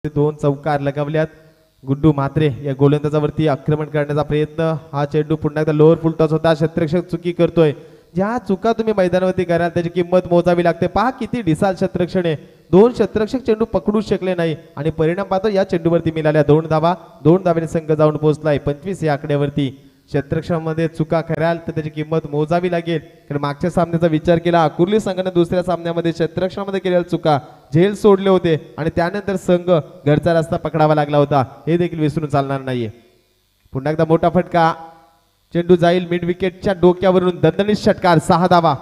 दोन चौकार लगावल्यात. गुड्डू म्हात्रे या गोलंदाजावरती आक्रमण करण्याचा प्रयत्न. हा चेंडू पुन्हा एकदा लोअर फुल टॉस होता. क्षेत्ररक्षक चुकी करतोय. ज्या चुका तुम्ही मैदानावरती कराल त्याची किंमत मोजावी लागते. पहा किती डिसाल क्षेत्ररक्षण आहे. दोन क्षेत्ररक्षक चेंडू पकडू शकले नाही आणि परिणाम पाहतो या चेंडूवरती मिळाल्या 2 धावा. 2 धावेने संघ जाऊन पोहोचलाय 25 या आकड्यावरती. क्षेत्ररक्षणामध्ये चुका कराल तर त्याची किंमत मोजावी लागेल. कारण मागच्या सामन्याचा विचार केला कुर्ली संघाने दुसऱ्या सामन्यामध्ये क्षेत्ररक्षणामध्ये केलेल्या चुका झेल सोडले होते आणि त्यानंतर संघ घरचा रस्ता पकडावा लागला होता. हे देखील विसरून चालणार नाहीये. पुन्हा एकदा मोठा फटका. चेंडू जाईल मिड विकेटच्या डोक्यावरून. दणदणीत षटकार. 6 धावा.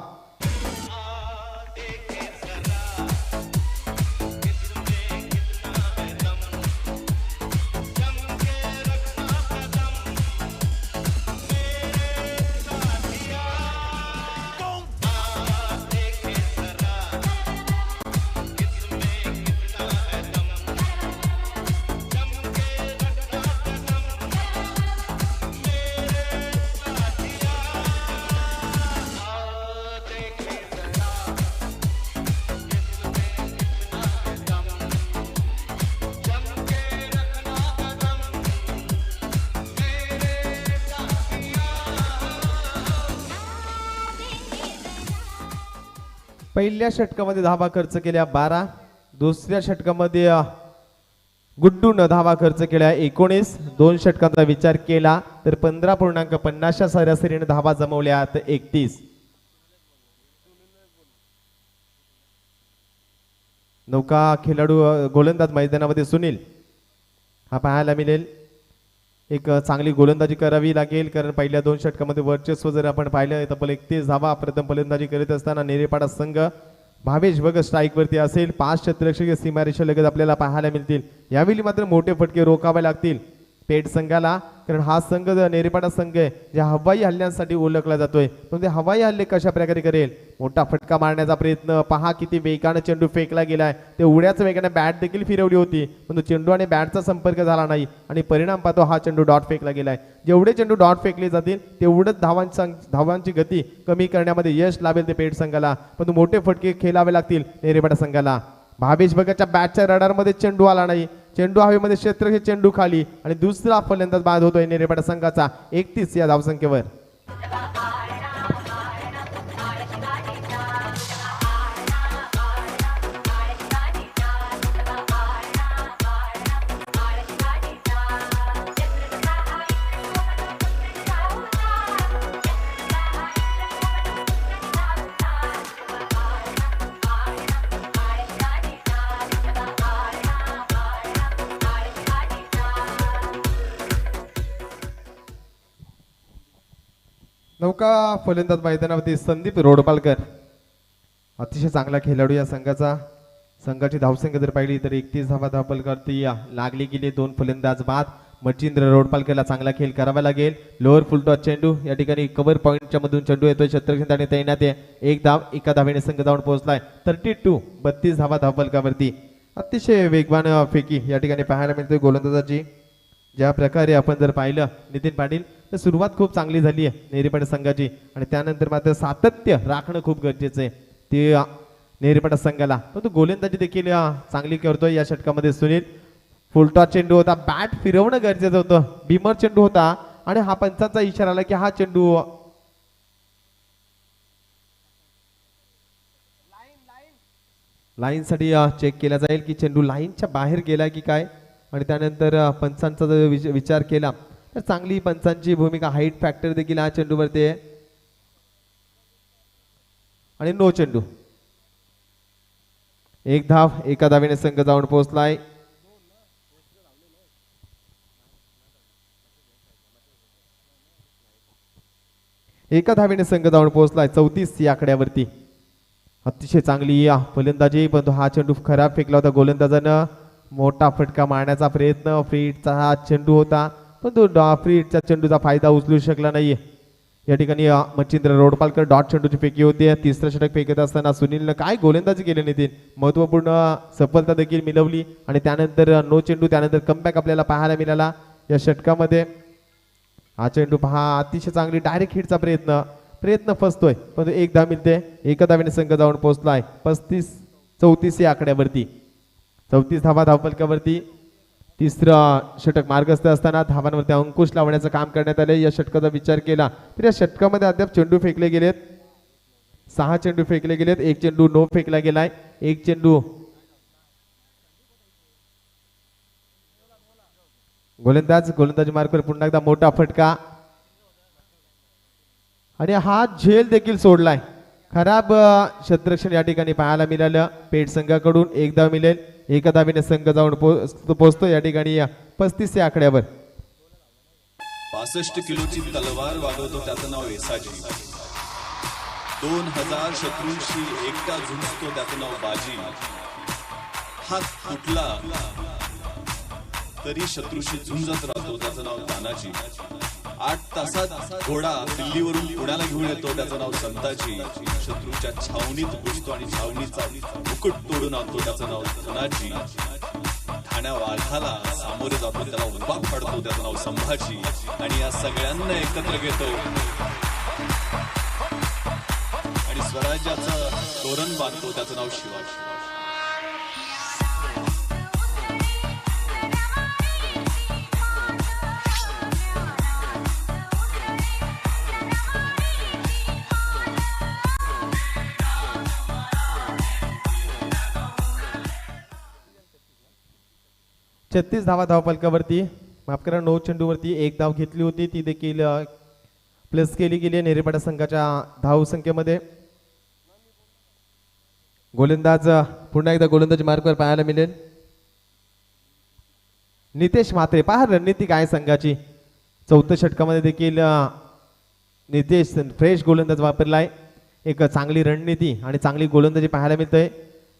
पहिल्या षटकामध्ये धावा खर्च केल्या 12. दुसऱ्या षटकामध्ये गुड्डून धावा खर्च केल्या 19. 2 षटकांचा विचार केला तर 15.50 सरासरीने धावा जमवल्या 31. नौका खेळाडू गोलंदाज मैदानामध्ये सुनील हा पाहायला मिळेल. एक चांगली गोलंदाजी करावी लागेल कारण पहिल्या 2 षटकामध्ये वर्चस्व जर आपण पाहिलं तब्बल 31 धावा प्रथम फलंदाजी करीत असताना नेरेपाडा संघ भावेश भगत स्ट्राईक वरती असेल. 5 क्षेत्ररक्षक सीमारेषा लगत आपल्याला पाहायला मिळतील. यावेळी मात्र मोठे फटके रोखावे लागतील पेठ संघाला कारण हा संघ नेरेपाडा संघ आहे ज्या हवाई हल्ल्यांसाठी ओळखला जातोय. पण ते हवाई हल्ले कशा प्रकारे करेल. मोठा फटका मारण्याचा प्रयत्न. पहा किती वेगाने चेंडू फेकला गेलाय. ते उड्याच वेगाने बॅट देखील फिरवली होती पण चेंडू आणि बॅटचा संपर्क झाला नाही आणि परिणाम पाहतो हा चेंडू डॉट फेकला गेलाय. जेवढे चेंडू डॉट फेकले जातील तेवढंच धावांची गती कमी करण्यामध्ये यश लाभेल ते पेठ संघाला. पण मोठे फटके खेळावे लागतील नेरेपाडा संघाला. भावेश भगतच्या बॅटच्या रडारमध्ये चेंडू आला नाही. चेंडू हवेमध्ये क्षेत्र चेंडू खाली आणि दुसरा फलंदाज बाद होतोय नेरेपाडा संघाचा 31 या धावसंख्येवर. नौका फलंदाज मैदानावरती संदीप रोडपालकर अतिशय चांगला खेळाडू या संघाची धावसंख्या जर पाहिली तर 31 धावा धावपलकरती लागली गेली. 2 फलंदाज बाद. मच्छिंद्र रोडपालकरला चांगला खेळ करावा लागेल. लोअर फुल टॉस चेंडू या ठिकाणी कव्हर पॉईंटच्या मधून चेंडू येतोय. क्षेत्ररक्षण तैनात आहे. 1 धाव. एका धावेने संघ जाऊन पोहोचलाय 32 धावा धावपलकावरती. अतिशय वेगवान फेकी या ठिकाणी पाहायला मिळते गोलंदाजाची. ज्या प्रकारे आपण जर पाहिलं नितीन पाटील तर सुरुवात खूप चांगली झाली आहे नेरेपाडा संघाची आणि त्यानंतर मात्र सातत्य राखणं खूप गरजेचं आहे ते नेरेपाडा संघाला. परंतु गोलंदाजी देखील चांगली करतोय या षटकामध्ये सुनील. फुलटॉस चेंडू होता. बॅट फिरवणं गरजेचं होतं. भीमर चेंडू होता आणि हा पंचांचा इशारा आला की हा चेंडू लाईन साठी चेक केला जाईल की चेंडू लाईनच्या बाहेर गेला की काय. आणि त्यानंतर पंचांचा जर विचार केला तर चांगली पंचांची भूमिका. हाईट फॅक्टर देखील हा चेंडूवरती आहे आणि नो चेंडू. 1 धाव. एका धावेने संघ जाऊन पोहोचलाय. एका धावेने संघ जाऊन पोहोचलाय 34 या आकड्यावरती. अतिशय चांगली या फलंदाजी पण हा चेंडू खराब फेकला होता गोलंदाजानं. मोठा फटका मारण्याचा प्रयत्न. फ्रीटचा हा चेंडू होता पण तो फ्रीटच्या चेंडूचा फायदा उचलू शकला नाही. या ठिकाणी मच्छिंद्र रोडपालकर डॉट चेंडूची फेकी होती. 3रं षटक फेकत असताना सुनीलनं काय गोलंदाजी केली नितीन. महत्वपूर्ण सफलता देखील मिळवली आणि त्यानंतर नो चेंडू. त्यानंतर कमबॅक आपल्याला पाहायला मिळाला या षटकामध्ये. हा चेंडू पहा अतिशय चांगली डायरेक्ट हिटचा प्रयत्न फसतोय पण 1 धाव मिळते. एका धावेने संघ जाऊन पोहोचलाय 35-34 या आकड्यावरती. 34 धावा धावफलकावरती. तिसरं षटक मार्गस्थ असताना धावांवरती अंकुश लावण्याचं काम करण्यात आले. या षटकाचा विचार केला तर या षटकामध्ये अद्याप चेंडू फेकले गेलेत. 6 चेंडू फेकले गेलेत. एक चेंडू नो फेकला गेलाय. एक चेंडू गोलंदाजी मार्कवर पुन्हा एकदा मोठा फटका आणि हा झेल देखील सोडलाय. खराब क्षेत्ररक्षण या ठिकाणी पाहायला मिळालं. पेठ संघाकडून एक धाव मिळेल. एका धावेने संघ जाऊन पोहोचतो या ठिकाणी 35 या आकड्यावर. 65 किलोची तलवार वागवतो त्याचं नाव येसाजी. 2000 शत्रूंशी एकटा झुंजतो त्याचं नाव बाजी. हात फुटला तरी शत्रूशी झुंजत राहतो त्याचं नाव तानाजी. 8 तासात घोडा दिल्लीवरून पुण्याला घेऊन येतो त्याचं नाव संताजी. शत्रूच्या छावणीत घुसतो आणि छावणीचा मुकुट तोडून आणतो त्याचं नाव धनाजी. ठाण्या वाघाला सामोरे जातो त्याला उभा पाडतो त्याचं नाव संभाजी. आणि या सगळ्यांना एकत्र घेतो आणि स्वराज्याचं तोरण बांधतो त्याचं नाव शिवाजी. छत्तीस धावा धावफलकावरती. माफ करा, 9 चेंडूवरती एक धाव घेतली होती. ती देखील प्लस केली गेली नेरेपाडा संघाच्या धाव संख्येमध्ये. गोलंदाज पुन्हा एकदा गोलंदाजी मार्कवर पाहायला मिळेल. नितेश म्हात्रे. पहा रणनीती काय संघाची. 4थ्या षटकामध्ये देखील नितेश फ्रेश गोलंदाज वापरलाय. एक चांगली रणनीती आणि चांगली गोलंदाजी पाहायला मिळते.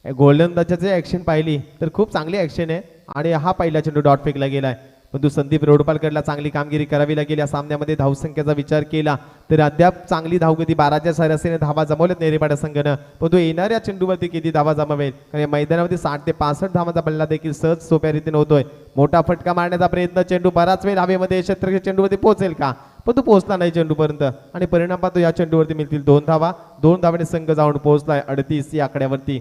गोलंदाजाची ऍक्शन पाहिली तर खूप चांगली ऍक्शन आहे आणि हा पहिला चेंडू डॉट फेकला गेलाय. परंतु संदीप रोडपालकरला चांगली कामगिरी करावी लागेल. या सामन्यामध्ये धावसंख्येचा विचार केला तर अद्याप चांगली धावगती 12च्या सरासरीने धावा जमवल्यात नेरेपाडा संघानं. परंतु येणाऱ्या चेंडूवरती किती धावा जमवेल कारण या मैदानावरती 60 ते 65 धावांचा पल्ला देखील सहज सोप्या रीतीने होतोय. मोठा फटका मारण्याचा प्रयत्न. चेंडू बराच वेळ हवेमध्ये क्षेत्ररक्षण चेंडूवरती पोहोचेल का पण तो पोहोचला नाही चेंडूपर्यंत आणि परिणाम पाहतो या चेंडूवरती मिळतील 2 धावा. 2 धावाने संघ जाऊन पोहोचलाय 38 या आकड्यावरती.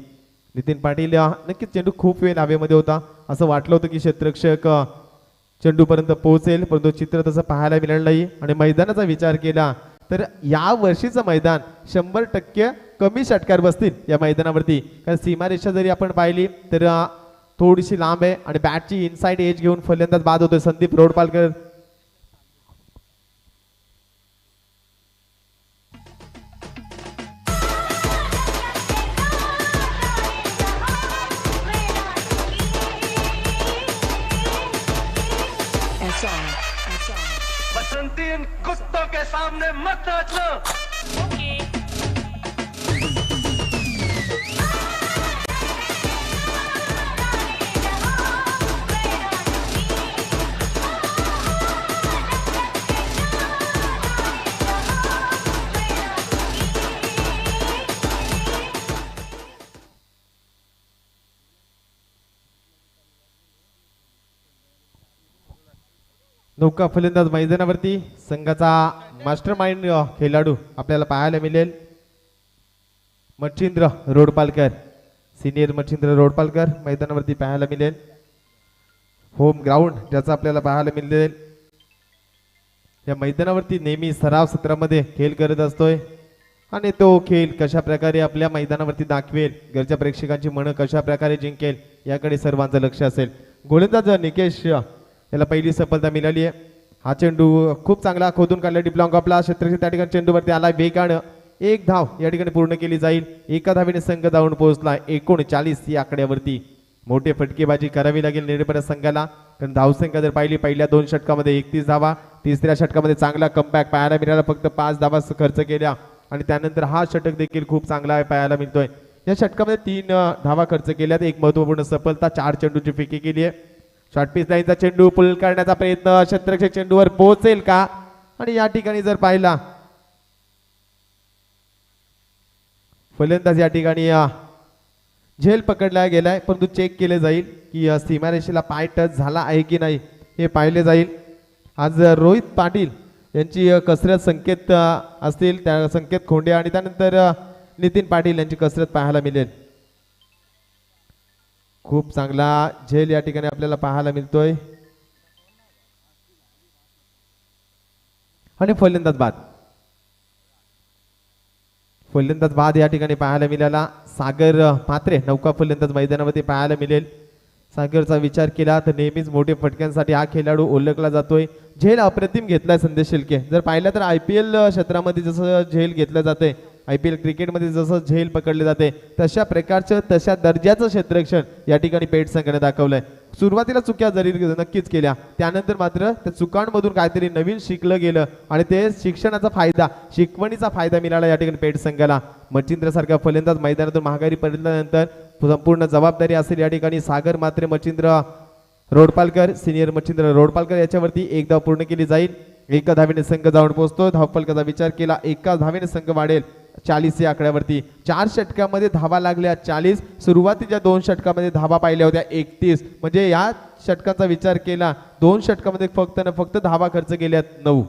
नितीन पाटील नक्कीच चेंडू खूप वेळ हवेमध्ये होता. असं वाटलं होतं की क्षेत्ररक्षक चेंडूपर्यंत पोहोचेल परंतु चित्र तसं पाहायला मिळालं नाही. आणि मैदानाचा विचार केला तर या वर्षीचं मैदान 100% कमी षटकार बसतील या मैदानावरती. कारण सीमारेषा जरी आपण पाहिली तर थोडीशी लांब आहे आणि बॅटची इनसाइड एज घेऊन फलंदाज बाद होतोय संदीप रोडपालकर. बसंती इन कुत्तों के सामने मत नाचना. नौका फलंदाज मैदानावरती. संघाचा मास्टर माइंड खेळाडू आपल्याला पाहायला मिळेल. मच्छिंद्र रोडपालकर. सिनियर मच्छिंद्र रोडपालकर मैदानावरती पाहायला मिळेल. होम ग्राउंड ज्याचा आपल्याला पाहायला मिळेल. या मैदानावरती नेहमी सराव सत्रामध्ये खेळ करत असतोय आणि तो खेळ कशा प्रकारे आपल्या मैदानावरती दाखवेल, घरच्या प्रेक्षकांची मनं कशा प्रकारे जिंकेल याकडे सर्वांचं लक्ष असेल. गोलंदाज निकेश याला पहिली सफलता मिळाली आहे. हा चेंडू खूप चांगला खोदून काढला डिप्लॉंग आपला क्षेत्ररक्षण त्या ठिकाणी चेंडूवरती आला वेगानं. 1 धाव या ठिकाणी पूर्ण केली जाईल. एका धावेने संघ जाऊन पोहोचला 39 या आकड्यावरती. मोठे फटकेबाजी करावी लागेल नेरेपाडा संघाला कारण धावसंख्या जर पाहिली पहिल्या 2 षटकामध्ये 31 धावा, तिसऱ्या षटकामध्ये चांगला कमबॅक पाहायला मिळाला. फक्त 5 धावा खर्च केल्या आणि त्यानंतर हा षटक देखील खूप चांगला पाहायला मिळतोय. या षटकामध्ये 3 धावा खर्च केल्यात. एक महत्वपूर्ण सफलता. 4 चेंडूची फेकी केली आहे. शॉर्ट पीस लाईनचा चेंडू पुल करण्याचा प्रयत्न. क्षेत्ररक्षक चेंडूवर पोहोचेल का आणि या ठिकाणी जर पाहिला फलंदाज या ठिकाणी झेल पकडला गेलाय परंतु चेक केले जाईल की सीमारेषेला पाय टच झाला आहे की नाही हे पाहिले जाईल. आज रोहित पाटील यांची कसरत संकेत असतील, त्या संकेत खोंडे आणि त्यानंतर नितीन पाटील यांची कसरत पाहायला मिळेल. खूप चांगला झेल या ठिकाणी आपल्याला पाहायला मिळतोय आणि फलंदाज बाद या ठिकाणी पाहायला मिळाला सागर म्हात्रे नौका फलंदाज मैदानामध्ये पाहायला मिळेल. सागरचा विचार केला तर नेहमीच मोठे फटक्यांसाठी हा खेळाडू ओळखला जातोय. झेल अप्रतिम घेतलाय संदेश शिल्के. जर पाहिलं तर IPL क्षेत्रामध्ये जसं झेल घेतलं जाते, IPL क्रिकेटमध्ये जसं झेल पकडले जाते, तशा प्रकारचं तशा दर्जाचं क्षेत्ररक्षण या ठिकाणी पेठ संघाने दाखवलंय. सुरुवातीला चुक्या जरी नक्कीच केल्या, त्यानंतर मात्र त्या चुकांमधून काहीतरी नवीन शिकलं गेलं आणि ते शिक्षणाचा फायदा, शिकवणीचा फायदा मिळाला या ठिकाणी पेठ संघाला. मच्छिंद्र सारखा फलंदाज मैदानातून माघारी पडल्यानंतर संपूर्ण जबाबदारी असेल या ठिकाणी सागर म्हात्रे, मच्छिंद्र रोडपालकर, सिनियर मच्छिंद्र रोडपालकर याच्यावरती एक धाव पूर्ण केली जाईल. एका धावेने संघ जाऊन पोहोचतो. धावफलकाचा विचार केला, एका धावेने संघ वाढेल 40 या आकड्यावरती. 4 षटकामध्ये धावा लागल्या 40. सुरुवातीच्या 2 षटकामध्ये धावा पाहिल्या होत्या 31. म्हणजे या षटकाचा विचार केला 2 षटकामध्ये फक्त धावा खर्च केल्यात 9.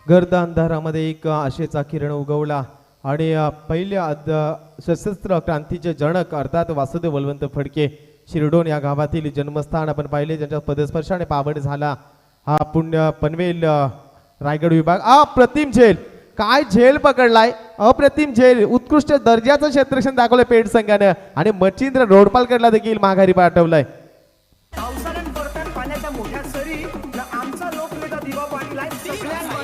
गर्द अंधारामध्ये एक आशेचा किरण उगवला आणि पहिल्या सशस्त्र क्रांतीचे जनक अर्थात वासुदेव बळवंत फडके शिरडोन या गावातील जन्मस्थान आपण पाहिले, ज्यांच्या पदस्पर्शाने पावन झाला हा पुण्य पनवेल रायगड विभाग. अप्रतिम झेल, काय झेल पकडलाय, अप्रतिम झेल, उत्कृष्ट दर्जाचं क्षेत्ररक्षण दाखवलंय पेठ संघानं आणि मच्छिंद्र रोडपालकरला देखील माघारी पाठवलंय. पावसाळ्यात पडतात पाण्याच्या मोठ्या सरी न आमचा लोकनेता दिवा पाटील सगळ्यांवर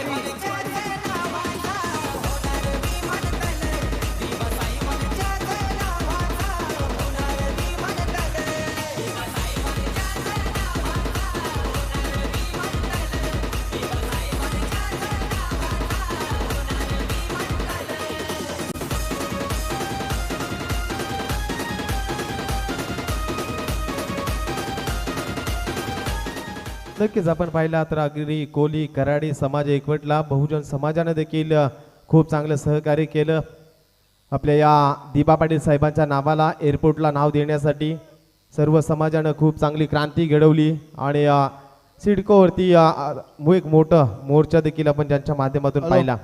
नक्कीच आपण पाहिला तर अगदी कोली कराडी समाज एकवटला. बहुजन समाजाने देखील खूप चांगलं सहकार्य केलं आपल्या या दिबा पाटील साहेबांच्या नावाला, एअरपोर्टला नाव देण्यासाठी. सर्व समाजानं खूप चांगली क्रांती घडवली आणि सिडकोवरती एक मोठं मोर्चा देखील आपण त्यांच्या माध्यमातून पाहिला.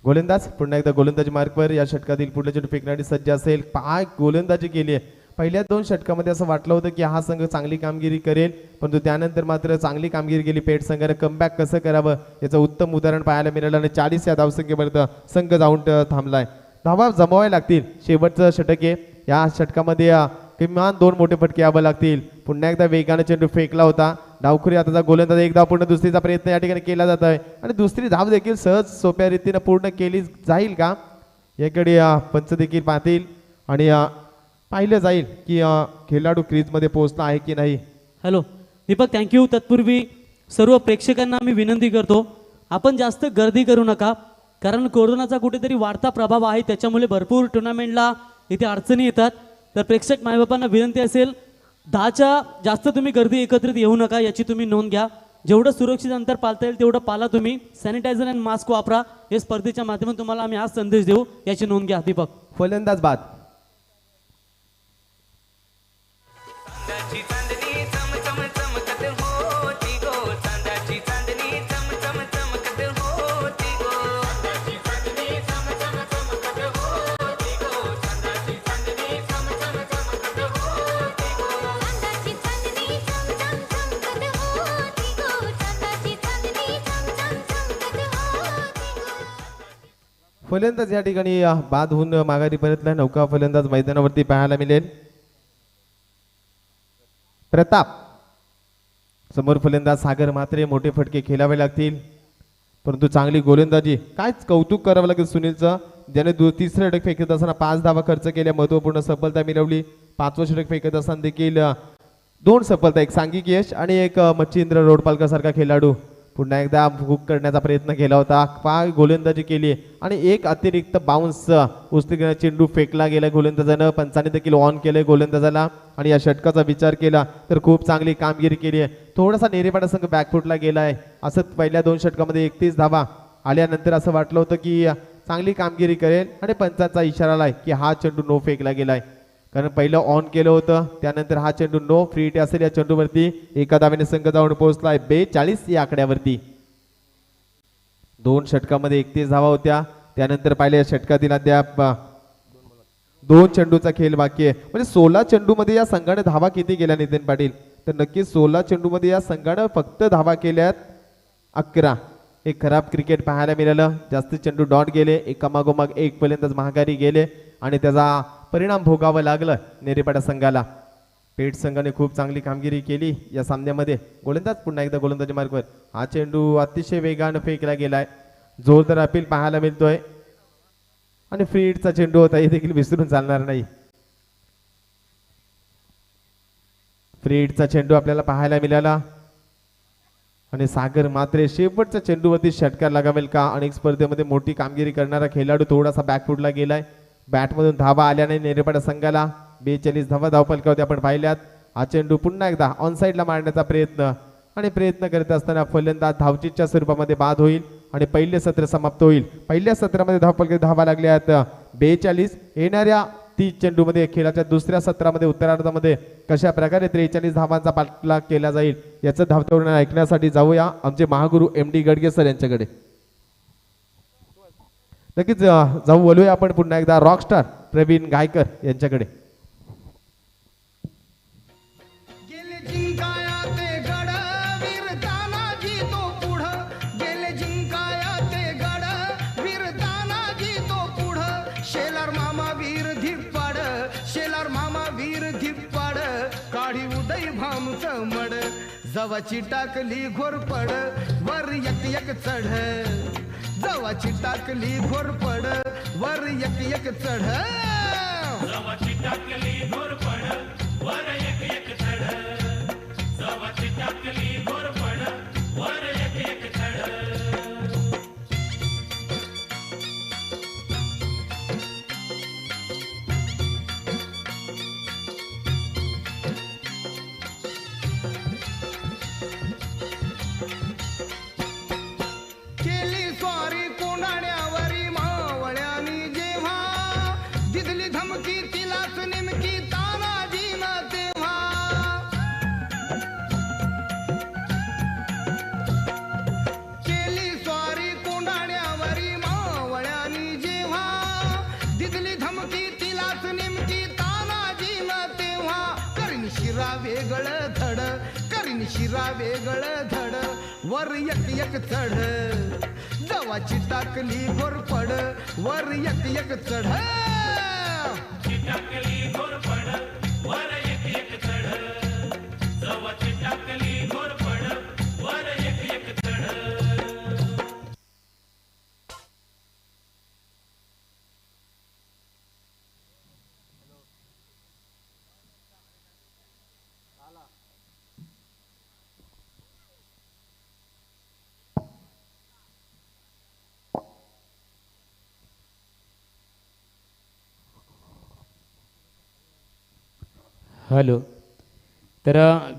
गोलंदाज पुन्हा एकदा गोलंदाजी मार्कवर या षटकातील पुढले चेंडू फेकण्यासाठी सज्ज असेल. काय गोलंदाजी केली आहे. पहिल्या 2 षटकामध्ये असं वाटलं होतं की हा संघ चांगली कामगिरी करेल, परंतु त्यानंतर मात्र चांगली कामगिरी केली पेठ संघाने. कमबॅक कसं करावं याचं उत्तम उदाहरण पाहायला मिळालं आणि 40 या धावसंख्येपर्यंत संघ जाऊन थांबलाय. धावा जमवाव्या लागतील. शेवटचं षटक आहे. या षटकामध्ये किमान 2 मोठे फटके यावं लागतील. पुन्हा एकदा वेगाने चेंडू फेकला होता. डावखुरी आताचा गोलंदाज एक धाव पूर्ण दुसरीचा प्रयत्न या ठिकाणी केला जात आहे आणि दुसरी धाव देखील सहज सोप्या रीतीने पूर्ण केली जाईल का याकडे पंच देखील पाहतील आणि पाहिलं जाईल की खेळाडू क्रीजमध्ये पोहोचला आहे की नाही. हॅलो दीपक, थँक्यू. तत्पूर्वी सर्व प्रेक्षकांना मी विनंती करतो, आपण जास्त गर्दी करू नका, कारण कोरोनाचा कुठेतरी वाढता प्रभाव आहे. त्याच्यामुळे भरपूर टुर्नामेंटला इथे अडचणी येतात. तर प्रेक्षक मायबापांना विनंती असेल, 10च्या जास्त तुम्ही गर्दी एकत्रित येऊ नका, याची तुम्ही नोंद घ्या. जेवढं सुरक्षित अंतर पाळता येईल तेवढं पाला. तुम्ही सॅनिटायझर आणि मास्क वापरा. हे स्पर्धेच्या माध्यमातून तुम्हाला आम्ही आज संदेश देऊ, याची नोंद घ्या. दीपक, फलंदाज बाद. फलंदाज या ठिकाणी बाद होऊन माघारी परतला. नौका फलंदाज मैदानावरती पाहायला मिळेल. प्रताप समोर फलंदाज सागर म्हात्रे. मोठे फटके खेळावे लागतील, परंतु चांगली गोलंदाजी. कायच कौतुक करावं लागेल सुनीलचं, ज्याने 3रे षटक फेकत असताना 5 धावा खर्च केल्या, महत्वपूर्ण सफलता मिळवली. 5वं षटक फेकत असताना देखील 2 सफलता, एक सांघिक यश आणि एक मच्छिंद्र रोडपालकर सारखा खेळाडू पुन्हा एकदा हुक करण्याचा प्रयत्न केला होता, पहा गोलंदाजी केली आणि एक अतिरिक्त बाउन्स उचली घेण्याचा चेंडू फेकला गेला गोलंदाजानं. पंचाने देखील ऑन केले गोलंदाजाला आणि या षटकाचा विचार केला तर खूप चांगली कामगिरी केली आहे. थोडासा नेरेपाडा संघ बॅकफुटला गेलाय. असं पहिल्या 2 षटकामध्ये 31 धावा आल्यानंतर असं वाटलं होतं की चांगली कामगिरी करेल आणि पंचांचा इशारा आलाय की हा चेंडू नो फेकला गेलाय, कारण पहिलं ऑन केलं होतं त्यानंतर हा चेंडू नो फ्री हिट असेल. या चेंडूवरती एका धावेने संघ जाऊन पोहोचलाय 42 या आकड्यावरती. 2 षटकामध्ये 31 धावा होत्या. त्यानंतर पहिल्या षटकातील अद्याप 2 चेंडूचा खेळ बाकी आहे. म्हणजे 16 चेंडूमध्ये या संघाने धावा किती केल्या नितीन पाटील? तर नक्कीच 16 चेंडूमध्ये या संघानं फक्त धावा केल्यात 11. एक खराब क्रिकेट पाहायला मिळालं. जास्त चेंडू डॉट गेले, एकामागोमाग एक फलंदाज महागारी गेले आणि त्याचा परिणाम भोगावं लागलं नेरेपाडा संघाला. पेठ संघाने खूप चांगली कामगिरी केली या सामन्यामध्ये. गोलंदाज पुन्हा एकदा गोलंदाजी मार्गवर. हा चेंडू अतिशय वेगानं फेकला गेलाय. जोरदार अपील पाहायला मिळतोय आणि फ्री हिटचा चेंडू होता हे देखील विसरून चालणार नाही. फ्री हिटचा चेंडू आपल्याला पाहायला मिळाला आणि सागर मात्रे शेवटच्या चेंडूवरती षटकार लगावेल का? अनेक स्पर्धेमध्ये मोठी कामगिरी करणारा खेळाडू थोडासा बॅकफुटला गेलाय. बॅटमधून धावा आल्याने नेरेपाडा संघाला 42 धावा धावफलकावरती आपण पाहिल्यात. हा चेंडू पुन्हा एकदा ऑन साईडला मारण्याचा प्रयत्न करत असताना फलंदाज धावचीच्या स्वरूपामध्ये बाद होईल आणि पहिले सत्र समाप्त होईल. पहिल्या सत्रामध्ये धावफलकावरती धावा लागल्यात 42. येणाऱ्या 30 चेंडूमध्ये खेळाच्या दुसऱ्या सत्रामध्ये उत्तरार्धामध्ये कशा प्रकारे 43 धावांचा पाठलाग केला जाईल याचं धावतवर्ण ऐकण्यासाठी जाऊया आमचे महागुरु MD गडगे सर यांच्याकडे. नक्कीच जाऊ बोलूया आपण पुन्हा एकदा रॉकस्टार प्रवीण गायकर यांच्याकडे. गेले जिंकाया ते गड वीर तानाजी तो पुढं, गेले जिंकाया ते गड वीर तानाजी तो पुढं. शेलार मामा वीर धिप्पाड, शेलार मामा वीर धिप्पाड, काढी उदय भामचं मड. जवाची टाकली घोरपड वर एक एक चढ, जवाची टाकली घोरपड वर एक एक चढ. जवाची टाकली घोरपड वर एक एक चढ, जवाची टाकली घोरपड वर एक एक चढ. केली स्वारी कोंडाण्यावरी मावळ्यानी जेव्हा, दिदली धमकी तिलाच नेमकी तानाजी न तेव्हा. केली स्वारी कोंडाण्यावरी मावळ्यानी जेव्हा, दिदली धमकी तिलाच नेमकी तानाजी न तेव्हा. करीन शिरा वेगळ धड, करीन शिरा वेगळ धड वर एक एक चढ, जवाची टाकली घोरपड वर एक एक चढ. टाकली घोरपड वर एक एक चढ, जवाची टाकली घोरपड वर एक एक चढ. हॅलो. तर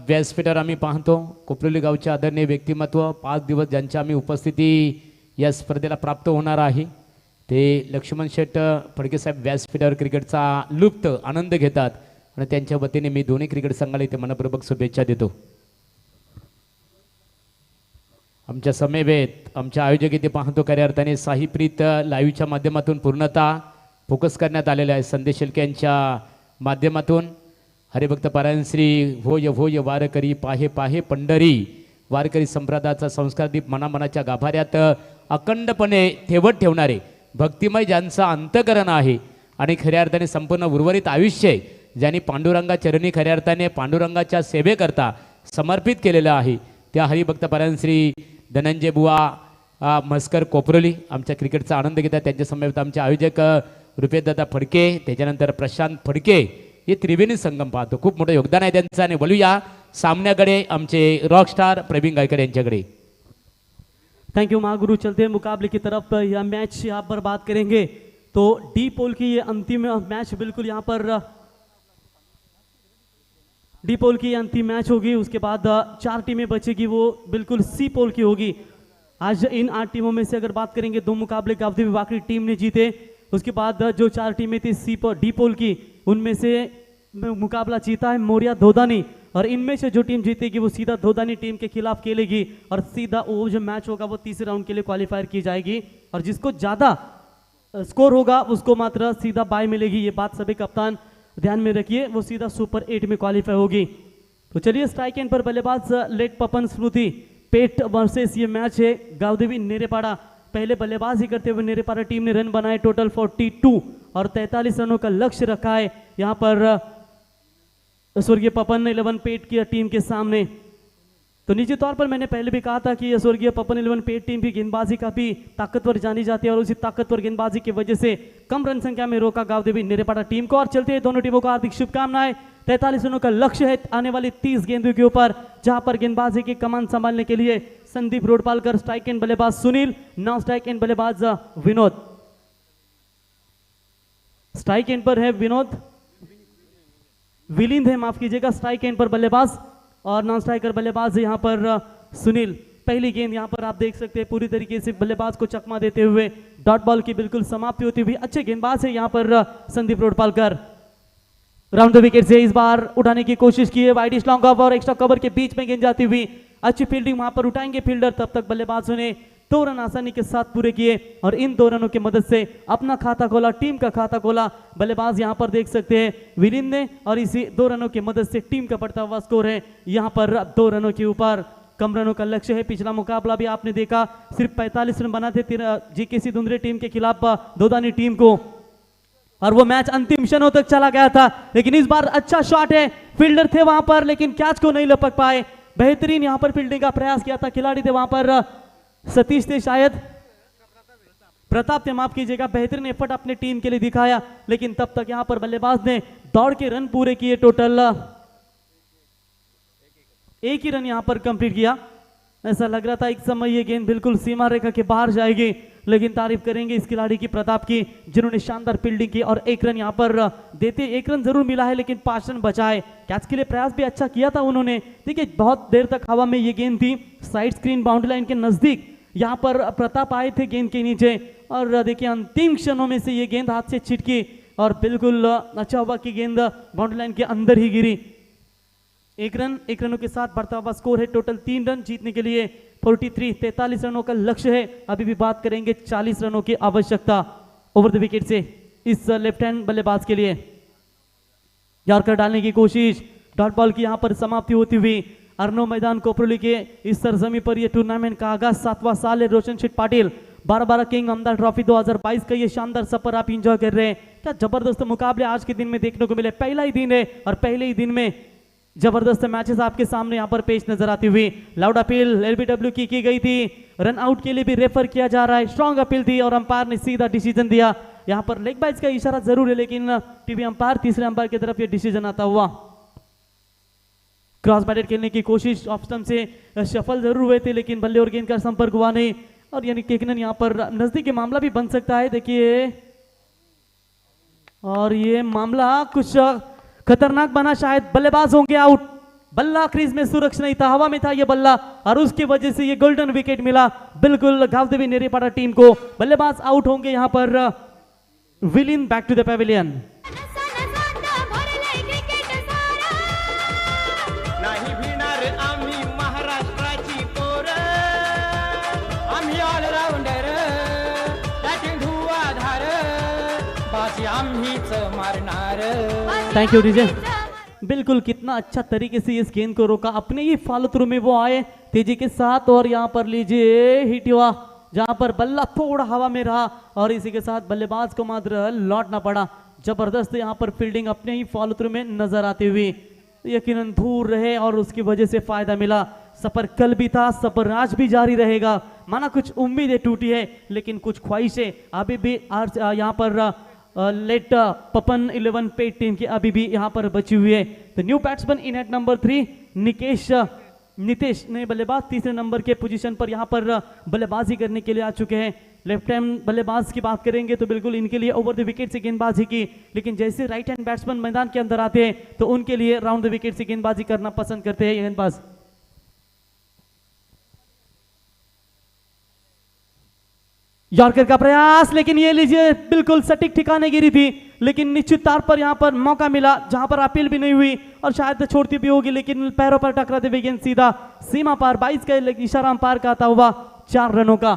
व्यासपीठावर आम्ही पाहतो कोपरोली गावचे आदरणीय व्यक्तिमत्व 5 दिवस ज्यांची आम्ही उपस्थिती या स्पर्धेला प्राप्त होणार आहे ते लक्ष्मण शेठ फडकेसाहेब व्यासपीठावर क्रिकेटचा लुप्त आनंद घेतात आणि त्यांच्या वतीने मी दोन्ही क्रिकेट संघाला इथे मनपूर्वक शुभेच्छा देतो. आमच्या समवेत आमच्या आयोजक इथे पाहतो खऱ्या अर्थाने साईप्रीत लाईव्हच्या माध्यमातून पूर्णतः फोकस करण्यात आलेले आहे. संदेश शेळके यांच्या माध्यमातून हरिभक्त पारायण श्री भोय भोय वारकरी पाहे पाहे पंढरी, वारकरी संप्रदायाचा संस्कारदीप मनामनाच्या गाभाऱ्यात अखंडपणे ठेवत ठेवणारे भक्तिमय ज्यांचं अंतकरण आहे आणि खऱ्या अर्थाने संपूर्ण उर्वरित आयुष्य ज्यांनी पांडुरंगा चरणी खऱ्या अर्थाने पांडुरंगाच्या सेवेकरता समर्पित केलेलं आहे त्या हरिभक्त पारायण श्री धनंजय बुवा मस्कर कोपरोली आमच्या क्रिकेटचा आनंद घेतात. त्यांच्या समवेत आमचे आयोजक रुपेशदादा फडके, त्याच्यानंतर प्रशांत फडके, हे त्रिवेणी संगम पाहतो. खूप मोठं योगदान आहे त्यांचं. आणि बोलूया सामन्याकडे आमचे रॉकस्टार प्रवीण गायकर यांच्याकडे. Thank you Mahaguru. चलते हैं मुकाबले की तरफ। यह मैच यहाँ पर बात करेंगे तो डी पोल की ये अंतिम मैच बिल्कुल यहाँ पर डी पोल की अंतिम मैच होगी। उसके बाद 4 टीमें बचेगी वो बिल्कुल सी पोल की होगी। आज इन 8 टीमों में से अगर बात करेंगे 2 मुकाबले गावदेवी वाकड़ी टीम ने जीते। उसके बाद जो 4 टीमें थी सी पोल डी पोल की उनमें से मुकाबला जीता है मोरिया धोदानी और इनमें से जो टीम जीतेगी वो सीधा धोदानी टीम के खिलाफ खेलेगी और सीधा वो जो मैच होगा वो तीसरे राउंड के लिए क्वालिफायर की जाएगी और जिसको ज़्यादा स्कोर होगा उसको मात्र सीधा बाय मिलेगी। ये बात सभी कप्तान ध्यान में रखिए, वो सीधा सुपर 8 में क्वालिफाई होगी। तो चलिए स्ट्राइक एंड पर बल्लेबाज लेट पपन स्मृति पेट वर्सेस ये मैच है गावदेवी नेरेपाड़ा। पहले बल्लेबाजी करते हुए नेरेपाड़ा टीम ने रन बनाए टोटल 42 और 43 रनों का लक्ष्य रखा है यहाँ पर स्वर्गीय पपन 11 पेट की टीम के सामने। तो निश्चित तौर पर मैंने पहले भी कहा था कि स्वर्गीय पपन 11 पेट टीम भी गेंदबाजी काफी ताकतवर जानी जाती है और उसी ताकतवर गेंदबाजी की वजह से कम रन संख्या में रोका गावदेवी नेरेपाड़ा टीम को। और चलते हैं दोनों टीमों को हार्दिक शुभकामनाएं। 43 रनों का लक्ष्य है आने वाली 30 गेंदों के ऊपर, जहां पर गेंदबाजी की कमान संभालने के लिए संदीप रोडपालकर, स्ट्राइक एंड बल्लेबाज सुनील, नॉन स्ट्राइक एंड बल्लेबाज विनोद। स्ट्राइक एंड पर है विनोद, विलिंद है माफ कीजिएगा स्ट्राइक एंड पर बल्लेबाज और नॉन स्ट्राइकर बल्लेबाज यहाँ पर सुनील। पहली गेंद यहाँ पर आप देख सकते हैं पूरी तरीके से बल्लेबाज को चकमा देते हुए डॉट बॉल की बिल्कुल समाप्ति होती हुई अच्छे गेंदबाज है यहाँ पर संदीप रोडपालकर। राउंड द विकेट से इस बार उठाने की कोशिश की है, वाइडिश लॉन्ग ऑफ और एक्स्ट्रा कवर के बीच में गेंद जाती हुई अच्छी फील्डिंग वहां पर उठाएंगे फील्डर। तब तक बल्लेबाजों ने 2 रन आसानी के साथ पूरे किए और इन 2 रनों की मदद से अपना खाता खोला, टीम का खाता खोला। बल्लेबाज यहां पर देख सकते हैं विलिन ने और इसी 2 रनों की मदद से टीम का बढ़ता हुआ स्कोर है यहां पर 2 रनों के ऊपर। कम रनों का लक्ष्य है। पिछला मुकाबला भी आपने देखा सिर्फ 45 रन बना थे जीकेसी धुंधरे टीम के खिलाफ दोदानी टीम को और वो मैच अंतिम क्षणों तक चला गया था। लेकिन इस बार अच्छा शॉट है, फील्डर थे वहां पर लेकिन कैच को नहीं लपक पाए। बेहतरीन यहां पर फील्डिंग का प्रयास किया था, खिलाड़ी थे वहां पर सतीश थे शायद प्रताप थे माफ कीजिएगा, बेहतरीन एफर्ट अपने टीम के लिए दिखाया लेकिन तब तक यहां पर बल्लेबाज ने दौड़ के रन पूरे किए। टोटल 1 ही रन यहां पर कंप्लीट किया। ऐसा लग रहा था एक समय ये गेंद बिल्कुल सीमा रेखा के बाहर जाएगी, लेकिन तारीफ करेंगे इस खिलाड़ी की प्रताप की जिन्होंने शानदार फील्डिंग की और 1 रन यहां पर देते 1 रन जरूर मिला है लेकिन 5 रन बचाए। कैच के लिए प्रयास भी अच्छा किया था उन्होंने। देखिए बहुत देर तक हवा में ये गेंद थी, साइड स्क्रीन बाउंड्री लाइन के नजदीक यहाँ पर प्रताप आए थे गेंद के नीचे और देखिए अंतिम क्षणों में से ये गेंद हाथ से छिटकी और बिल्कुल अच्छा हुआ कि गेंद बाउंड्री लाइन के अंदर ही गिरी। 1 रनों के साथ बढ़ता हुआ स्कोर है। टोटल 3 रन जीतने के लिए 43 रनों का लक्ष्य है। अभी भी बात करेंगे 40 रनों की आवश्यकता ओवर द विकेट से इस लेफ्ट हैंड बल्लेबाज के लिए। यॉर्कर डालने की कोशिश, डॉट बॉल की यहां पर समाप्ति होती हुई। अर्नो मैदान कोपरोली के इस सरजमी पर यह टूर्नामेंट का आगाज 7वां साल है। रोशन शेठ पाटिल 12 किंग अमदार ट्रॉफी 2022 का ये शानदार सफर आप इंजॉय कर रहे हैं। क्या जबरदस्त मुकाबले आज के दिन में देखने को मिले। पहला ही दिन है और पहले ही दिन में जबरदस्त मैचेस आपके सामने यहां पर पेश नजर आती हुई। लाउड अपील एलबीडब्ल्यू की गई थी, रन आउट के लिए भी रेफर किया जा रहा है। स्ट्रॉन्ग अपील थी और अंपायर ने सीधा डिसीजन दिया। यहां पर लेग बाइट्स का इशारा जरूर है लेकिन टीवी अंपायर तीसरे अंपायर की तरफ ये डिसीजन आता हुआ। क्रॉस बैटेड खेलने की कोशिश, ऑफ स्टंप से सफल जरूर हुए थे लेकिन बल्ले और गेंद का संपर्क हुआ नहीं और यानी केकनन यहां पर नजदीकी मामला भी बन सकता है। देखिए और ये मामला कुछ खतरनाक बना, शायद बल्लेबाज होंगे आउट। बल्ला क्रीज में सुरक्षित नहीं था, हवा में था ये बल्ला और उसकी वजह से ये गोल्डन विकेट मिला बिल्कुल गावदेवी नेरेपाड़ा टीम को। बल्लेबाज आउट होंगे यहां पर विलिन बैक टू द पेविलियन। नाही भिणार आम्ही महाराष्ट्राची पोर, आम्ही ऑलराऊंडर, बॅटिंग धुवाधार, बाजी आम्हीच मारणार। Thank you DJ. बिल्कुल कितना अच्छा तरीके से इस गेंद को रोका, अपने ही फॉलो थ्रू में वो आए तेजी के साथ और यहाँ पर लीजिए हिट हुआ जहां पर बल्ला थोड़ा हवा में रहा और इसी के साथ बल्लेबाज को मात्र लौटना पड़ा। जबरदस्त यहाँ पर फील्डिंग अपने ही फॉलो थ्रू में नजर आती हुई, यकीनन दूर रहे और उसकी वजह से फायदा मिला। सफर कल भी था, सफर आज भी जारी रहेगा। माना कुछ उम्मीदें टूटी है लेकिन कुछ ख्वाहिशें अभी भी यहाँ पर लेट पपन 11 पेट टीम की अभी भी यहाँ पर बची हुई है। The new batsman in at number 3 Nikesh Nitesh नए बल्लेबाज तीसरे नंबर के पोजीशन पर यहाँ पर बल्लेबाजी करने के लिए आ चुके हैं। लेफ्ट हैंड बल्लेबाज की बात करेंगे तो बिल्कुल इनके लिए ओवर द विकेट से गेंदबाजी की, लेकिन जैसे राइट हैंड बैट्समैन मैदान के अंदर आते हैं तो उनके लिए राउंड द विकेट से गेंदबाजी करना पसंद करते हैं ये गेंदबाज। यॉर्कर का प्रयास, लेकिन ये लीजिए बिल्कुल सटीक ठिकाने गिरी थी, लेकिन निश्चित तौर पर यहां पर मौका मिला जहां पर अपील भी नहीं हुई और शायद छोड़ती भी होगी, लेकिन पैरों पर टकराते हुए गेंद सीधा सीमा पार 22 का इशारा पार का आता हुआ 4 रनों का।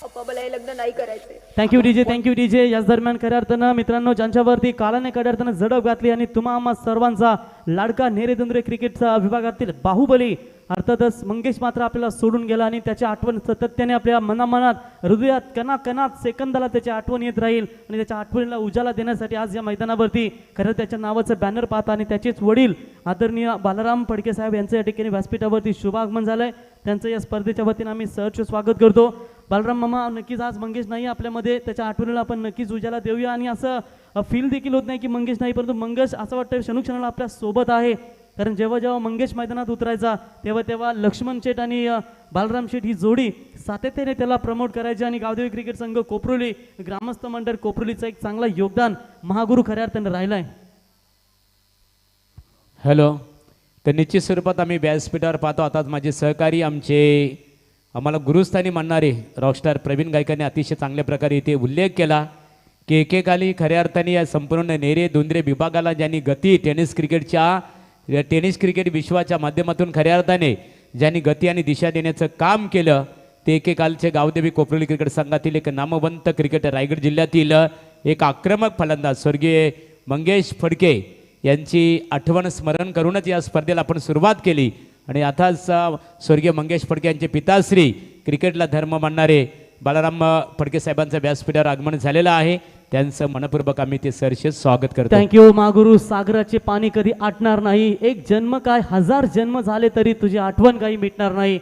लग्न नाही करायचे। Thank you DJ. याच दरम्यान खऱ्या अर्थानं मित्रांनो ज्यांच्यावरती काळाने खऱ्या अर्थानं झडप घातली आणि तुम्हा आम्हा सर्वांचा लाडका नेरेदुंद्रे क्रिकेटचा विभागातील बाहुबली अर्थातच मंगेश मात्र आपल्याला सोडून गेला आणि त्याची आठवण सातत्याने आपल्या मनामनात हृदयात कणाकणात सेकंदाला त्याची आठवण येत राहील आणि त्याच्या आठवणीला उजाला देण्यासाठी आज या मैदानावरती खरं त्याच्या नावाचं बॅनर पाहता आणि त्याचेच वडील आदरणीय बालाराम फडके साहेब यांचं या ठिकाणी व्यासपीठावरती शुभागमन झालंय। त्यांचं या स्पर्धेच्या वतीनं आम्ही सहर्ष स्वागत करतो। बालराम मामा, नक्कीच आज मंगेश नाही आपल्यामध्ये, त्याच्या आठवणीला आपण नक्कीच उजाला देऊया आणि असं फील देखील होत नाही की मंगेश नाही, परंतु मंगेश असं वाटतं क्षणोक्षणाला आपल्या सोबत आहे, कारण जेव्हा जेव्हा मंगेश मैदानात उतरायचा तेव्हा तेव्हा लक्ष्मण शेठ आणि बालराम शेठ ही जोडी सातत्याने त्याला प्रमोट करायची आणि गावदेवी क्रिकेट संघ कोपरोली ग्रामस्थ मंडळ कोपरोलीचं एक चांगला योगदान महागुरु खऱ्या अर्थानं राहिलाय। हॅलो, तर निश्चित स्वरूपात आम्ही व्यासपीठावर पाहतो आता माझे सहकारी आम्हाला गुरुस्थानी मानणारे रॉकस्टार प्रवीण गायकांनी अतिशय चांगल्या प्रकारे इथे उल्लेख केला की एकेकाली खऱ्या अर्थाने या संपूर्ण नेरे दुंद्रे विभागाला ज्यांनी गती टेनिस क्रिकेट विश्वाच्या माध्यमातून खऱ्या अर्थाने ज्यांनी गती आणि दिशा देण्याचं काम केलं ते एकेकालचे गावदेवी कोपरोली क्रिकेट संघातील एक नामवंत क्रिकेटर, रायगड जिल्ह्यातील एक आक्रमक फलंदाज स्वर्गीय मंगेश फडके यांची आठवण स्मरण करूनच या स्पर्धेला आपण सुरुवात केली आणि आताच स्वर्गीय मंगेश फडके यांचे पिताश्री क्रिकेटला धर्म मानणारे बालाराम फडके साहेबांचं व्यासपीठावर आगमन झालेलं आहे, त्यांचं मनपूर्वक आम्ही ते सहर्ष स्वागत करतो। थँक्यू महागुरु। सागराचे पाणी कधी आटणार नाही, एक जन्म काय 1000 जन्म झाले तरी तुझी आठवण काही मिटणार नाही।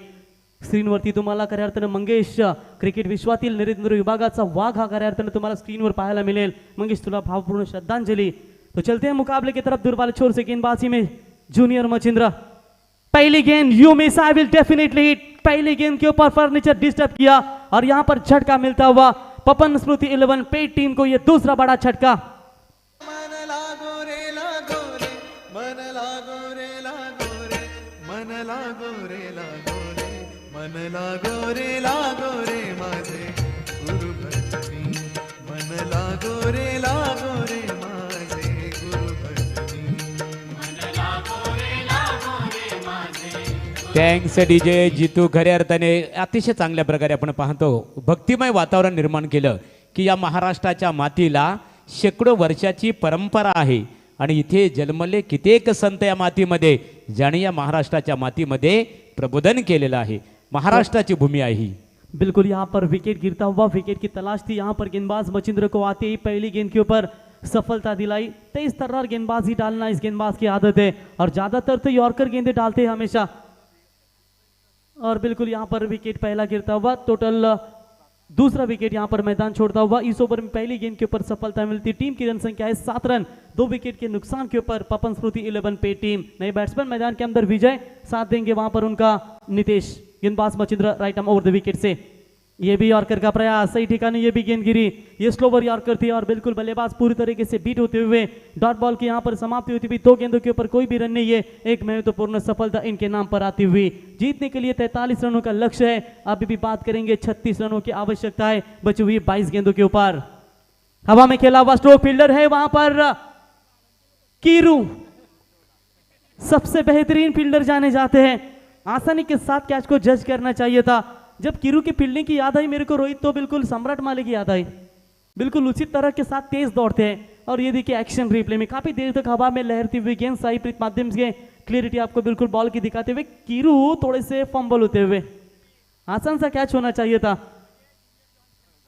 स्क्रीनवरती तुम्हाला खऱ्या अर्थानं मंगेश क्रिकेट विश्वातील नरेंद्र विभागाचा वाघ हा खऱ्या अर्थानं तुम्हाला स्क्रीनवर पाहायला मिळेल। मंगेश, तुला भावपूर्ण श्रद्धांजलि। तो चलते हैं मुकाबले की तरफ। दूरबाल छोर से गेंदबाजी में जूनियर मचिंद्रा, पहली गेंद you miss, I will definitely hit. पहली गेंद के ऊपर फर्नीचर डिस्टर्ब किया और यहां पर झटका मिलता हुआ पपन स्मृति 11 पेट टीम को यह दूसरा बड़ा झटका। मन लागो रे लागो रे, मन लागो रे लागो रे, मन लागो रे लागो रे, मन लागो रे लागो रे माझे गुरु भजनी, मन लागो रे माझे गुरु भजनी। Thanks DJ Jitu. खऱ्या अर्थाने अतिशय चांगल्या प्रकारे आपण पाहतो भक्तिमय वातावरण निर्माण केलं की या महाराष्ट्राच्या मातीला शेकडो वर्षाची परंपरा आहे आणि इथे जन्मले कित्येक संत या मातीमध्ये ज्यांनी या महाराष्ट्राच्या मातीमध्ये प्रबोधन केलेलं आहे। महाराष्ट्राची भूमी आहे ही। बिल्कुल यहाँ पर विकेट गिरता हुआ, विकेट की तलाश थी, यहाँ पर गेंदबाज मचिंद्र को आते ही पहली गेंद के ऊपर सफलता दिलाई। तेज तर्रार गेंदबाजी डालना इस गेंदबाज की आदत है और ज्यादातर तो यॉर्कर गेंदें डालते हैं हमेशा। और बिल्कुल यहाँ पर विकेट पहला गिरता हुआ, टोटल दूसरा विकेट यहाँ पर मैदान छोड़ता हुआ। इस ओवर में पहली गेंद के ऊपर सफलता मिलती। टीम की रन संख्या है 7 रन, 2 विकेट के नुकसान के ऊपर पपन स्मृति 11 पे टीम। नए बैट्समैन मैदान के अंदर विजय, साथ देंगे वहां पर उनका नितेश। गेंदबाज Machindra right arm over the wicket से, ये भी यॉर्कर का प्रयास, सही ठिकाने ये भी गेंद गिरी। ये स्लोवर यॉर्कर थी और बिल्कुल बल्लेबाज पूरी तरीके से बीट होते हुए डॉट बॉल की यहाँ पर समाप्ति होती हुई। 2 गेंदों के ऊपर कोई भी रन नहीं है, एक महत्वपूर्ण सफलता इनके नाम पर आती हुई। जीतने के लिए 43 रनों का लक्ष्य है, अभी भी बात करेंगे 36 रनों की आवश्यकता है बची हुई 22 गेंदों के ऊपर। हवा में खेला हुआ स्ट्रोक फील्डर है वहां पर कीरू, सबसे बेहतरीन फील्डर जाने जाते हैं। आसानी के साथ कैच को जज करना चाहिए था। जब कीरू की फील्डिंग की याद आई मेरे को रोहित, तो बिल्कुल सम्राट माली की याद आई। बिल्कुल उसी तरह के साथ तेज दौड़ते हैं और ये देखिए एक्शन रिप्ले में काफी देर तक हवा में लहरती हुई गेंद साई प्रीत माध्यम से क्लियरिटी आपको बिल्कुल बॉल की दिखाते हुए कीरू थोड़े से फंबल होते हुए। आसान सा कैच होना चाहिए था।